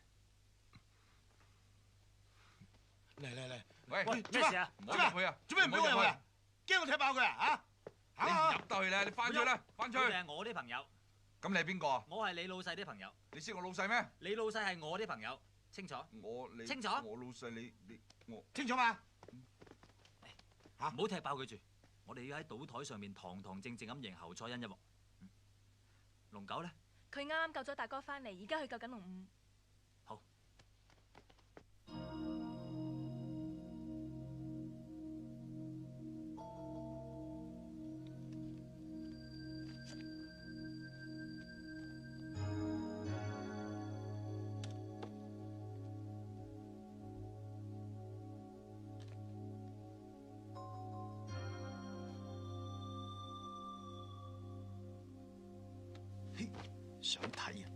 嚟，喂，做咩啊？唔好入去啊！做咩唔俾我入去啊？驚我踢爆佢啊？嚇！你唔入得去咧，你翻出去啦，翻出去。佢哋係我啲朋友，咁你係邊個啊？我係你老細啲朋友。你識我老細咩？你老細係我啲朋友，清楚？你清楚我老細你我清楚嘛？唔好踢爆佢住，我哋要喺賭台上面堂堂正正咁贏侯賽恩一鑊。龍九咧？佢啱啱救咗大哥翻嚟，而家去救緊龍五。好。想睇啊！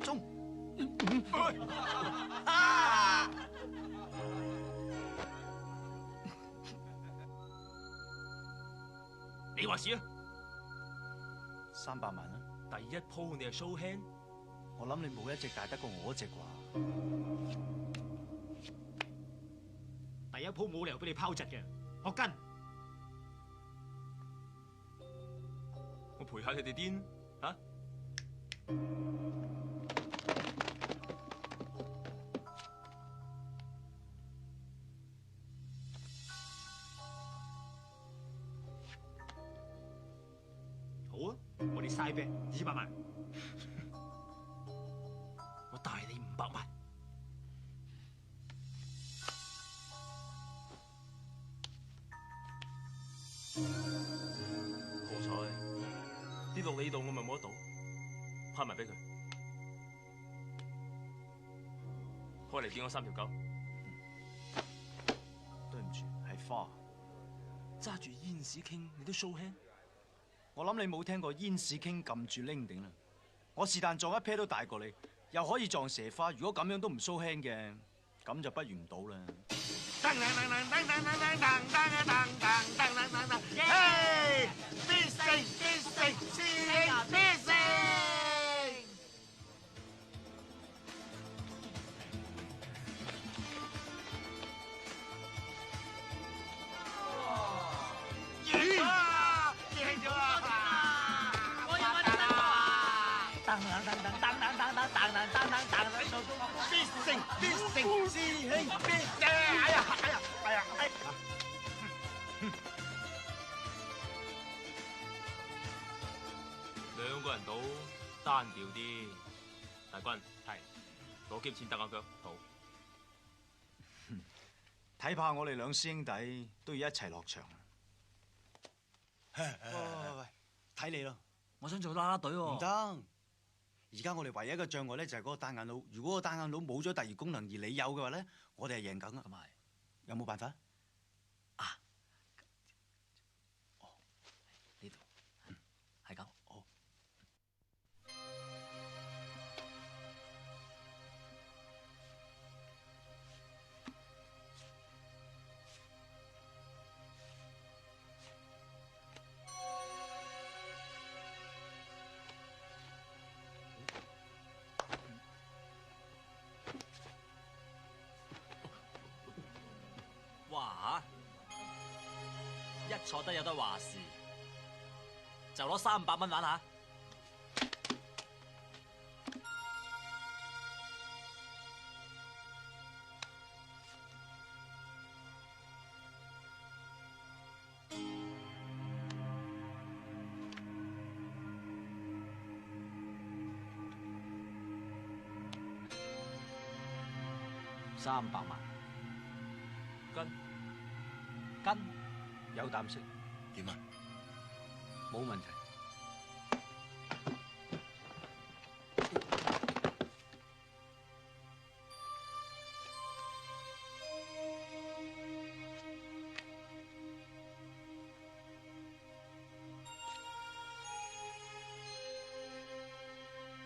中！你話事啊300萬啊！第一鋪你係 show hand，我諗你冇一隻大得過我一隻啩。第一鋪冇理由俾你拋窒嘅，學跟。我陪下你哋癲嚇。好啊，我哋嘥啤200萬，我大你500萬。好彩，啲6你度，我咪冇得賭，派埋俾佢。開嚟見我3條狗。對唔住，係花。揸住煙屎傾，你都 show hand？我諗你冇聽過煙屎傾撳住拎頂啦。我是但撞一 pair 都大過你，又可以撞蛇花。如果咁樣都唔 show hand 嘅，咁就不如唔賭啦。嘿，必勝必勝，師兄必勝！必勝必勝，師兄必勝！哎呀哎呀哎呀哎！兩個人賭單調啲。大軍係攞幾錢得我腳好。睇怕我哋兩師兄弟都要一齊落場。喂，睇你咯，我想做啦啦隊喎。唔得。而家我哋唯一嘅障礙咧就係嗰個單眼佬。如果個單眼佬冇咗第二功能，而你有嘅話咧，我哋係贏緊啊！咁係，有冇辦法啊？哦，呢度係咁。哦。哇嚇！一坐低有得話事，就攞300蚊玩下。300萬。跟有膽識點啊？冇問題。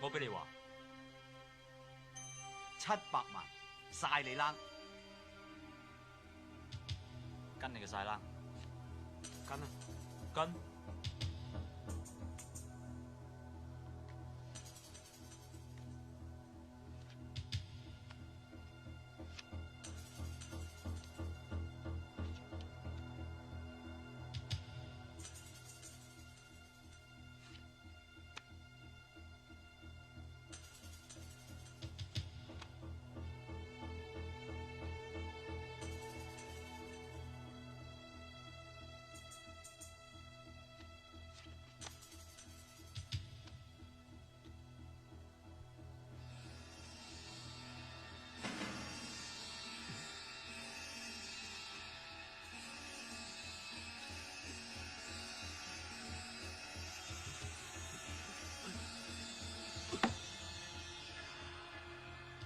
我俾你話700萬，晒你冷。跟你嘅晒啦，跟啊，跟。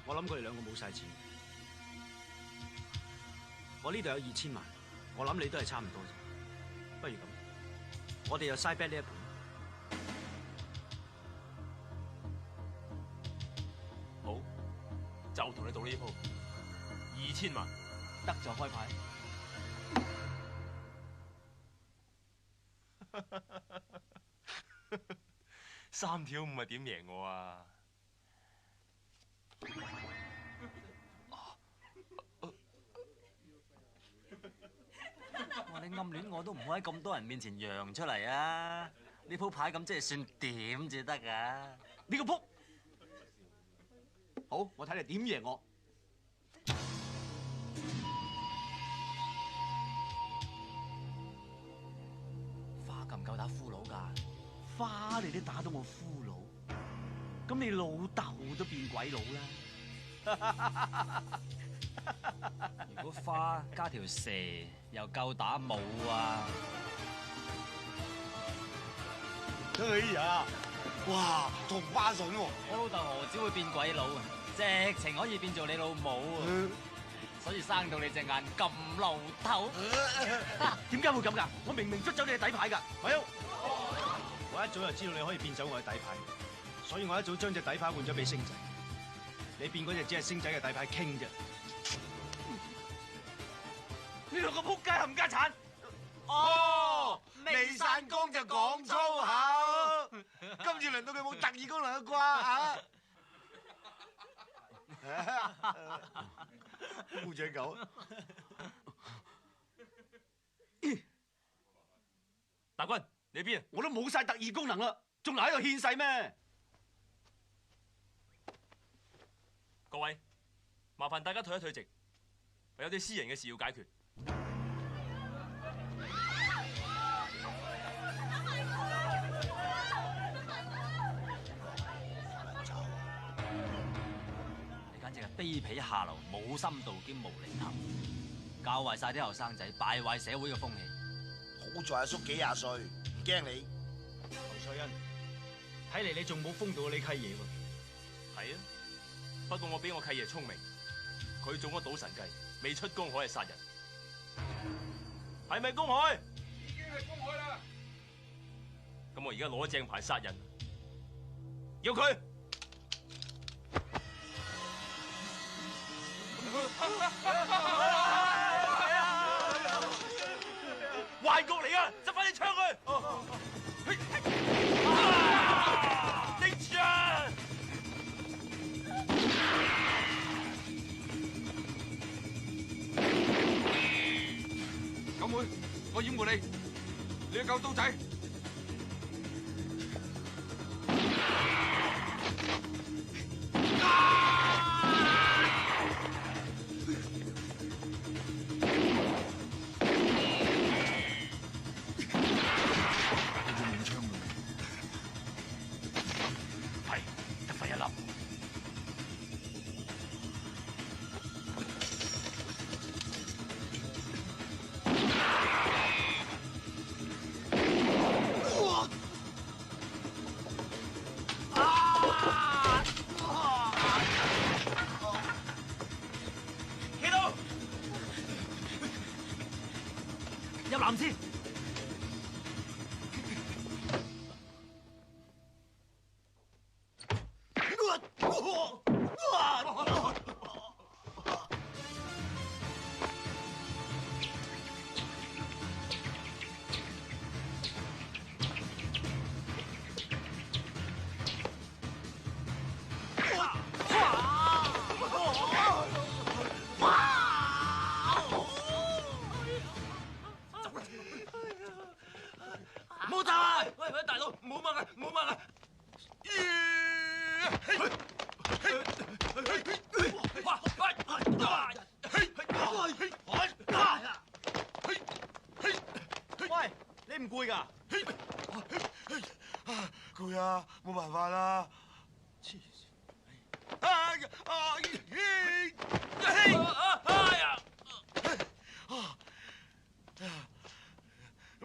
我諗佢哋兩個冇晒錢。我呢度有2000萬，我諗你都係差唔多啫。不如咁，我哋又嘥 bet 呢一盤。好，就同你賭呢鋪2000萬，得就開牌。3條5係點贏我啊？哇！你暗戀我都唔好喺咁多人面前揚出嚟啊！呢鋪牌咁即係算點至得㗎？你個仆！好，我睇你點贏我。花夠唔夠打俘虜㗎？花你都打到我俘虜，咁你老豆都變鬼佬啦！如果花加條蛇又夠打冇啊？哎呀，哇，同花順喎！我老豆何止會變鬼佬啊，直情可以變做你老母啊！所以生到你隻眼咁漏頭。點解會咁㗎？我明明捽走你嘅底牌㗎，咪有！我一早就知道你可以變走我嘅底牌，所以我一早將隻底牌換咗俾星仔。你變嗰隻只係星仔嘅底牌傾啫。呢兩個撲街冚家產！哦，未散工就講粗口，今次輪到佢冇特異功能嘅啩嚇！烏雀狗，大軍，你邊啊？我都冇晒特異功能啦，仲留喺度獻世咩？各位，麻煩大家退一退席，我有啲私人嘅事要解決。卑鄙下流、冇深度兼無厘頭，教壞晒啲後生仔，敗壞社會嘅風氣。好在阿叔幾廿歲，唔驚你。侯賽恩，睇嚟你仲冇封到你契爺喎。係啊，不過我比我契爺聰明，佢中咗賭神計，未出公海係殺人。係咪公海？已經係公海啦。咁我而家攞正牌殺人，要佢。壞局嚟啊！執翻啲槍去！頂住啊！九妹，我掩護你，你要救刀仔。入藍先。冇打！喂，大佬，唔好掹啊，唔好掹啊！喂，你唔攰㗎？攰啊，冇辦法啦。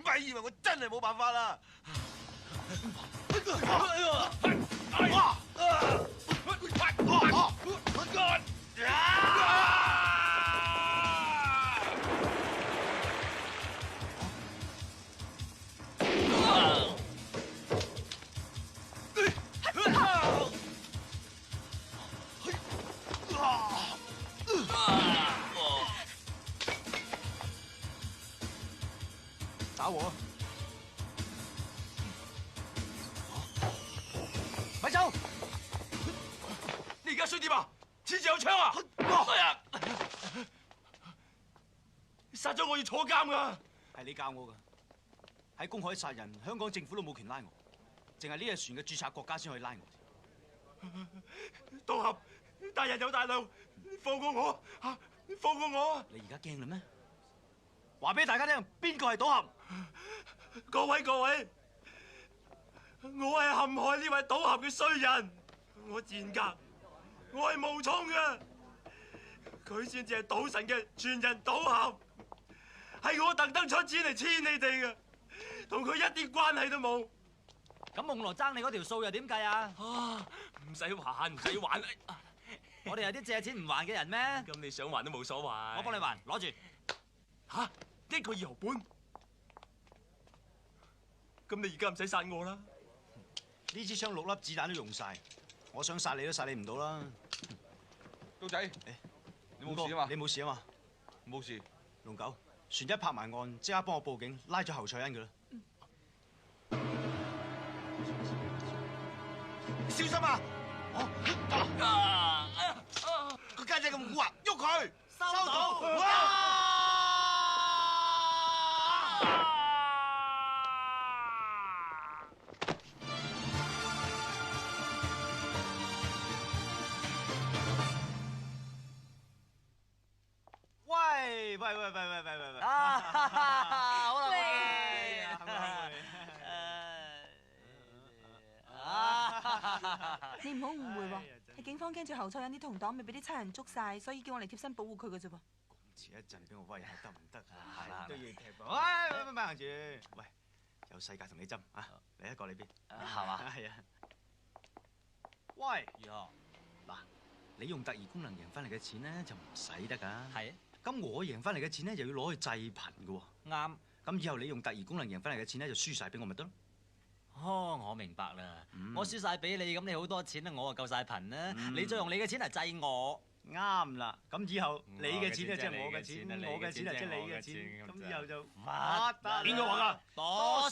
咪以為我真係冇辦法啦！打我！咪走！你而家想點啊？恃住有槍啊！哎呀！殺咗我要坐監㗎！係你教我㗎。喺公海殺人，香港政府都冇權拉我，淨係呢隻船嘅註冊國家先可以拉我。賭俠，大人有大量，放過我嚇！放過我！你而家驚啦咩？話俾大家聽，邊個係賭俠？各位，我係陷害呢位賭俠嘅衰人，我賤格，我係冒充嘅，佢先至係賭神嘅傳人賭俠，係我特登出錢嚟簽你哋嘅，同佢一啲關係都冇。咁夢羅爭你嗰條數又點計啊？啊，唔使還，唔使還。我哋係啲借錢唔還嘅人咩？咁你想還都冇所謂。我幫你還，攞住。嚇，1個2毫半。咁你而家唔使殺我啦。呢支槍6粒子彈都用晒，我想殺你都殺你唔到啦。刀仔，你冇事啊嘛？你冇事啊嘛？冇事。龍九，船一拍埋岸，即刻幫我報警，拉咗侯賽恩佢啦。小心啊！個家姐咁蠱惑，喐佢！收到。喂！好啦，你唔好誤會喎，係警方驚住侯賽恩啲同黨未俾啲差人捉晒，所以叫我嚟貼身保護佢嘅啫噃。遲一陣俾我威下得唔得啊？係都要踢波。喂，咪行住。喂，有世界同你針啊！嚟一個呢邊。係嘛？係啊。喂，如何？嗱，你用特異功能贏翻嚟嘅錢咧就唔使得㗎。係。咁我贏翻嚟嘅錢咧，又要攞去濟貧嘅喎。啱。咁以後你用特異功能贏翻嚟嘅錢咧，就輸晒俾我咪得咯。我明白啦。我輸晒俾你，咁你好多錢啦，我啊夠晒貧啦。你再用你嘅錢嚟濟我。啱啦。咁以後你嘅錢咧即係我嘅錢，我嘅錢就即係你嘅錢。咁以後就發達。邊個話㗎？多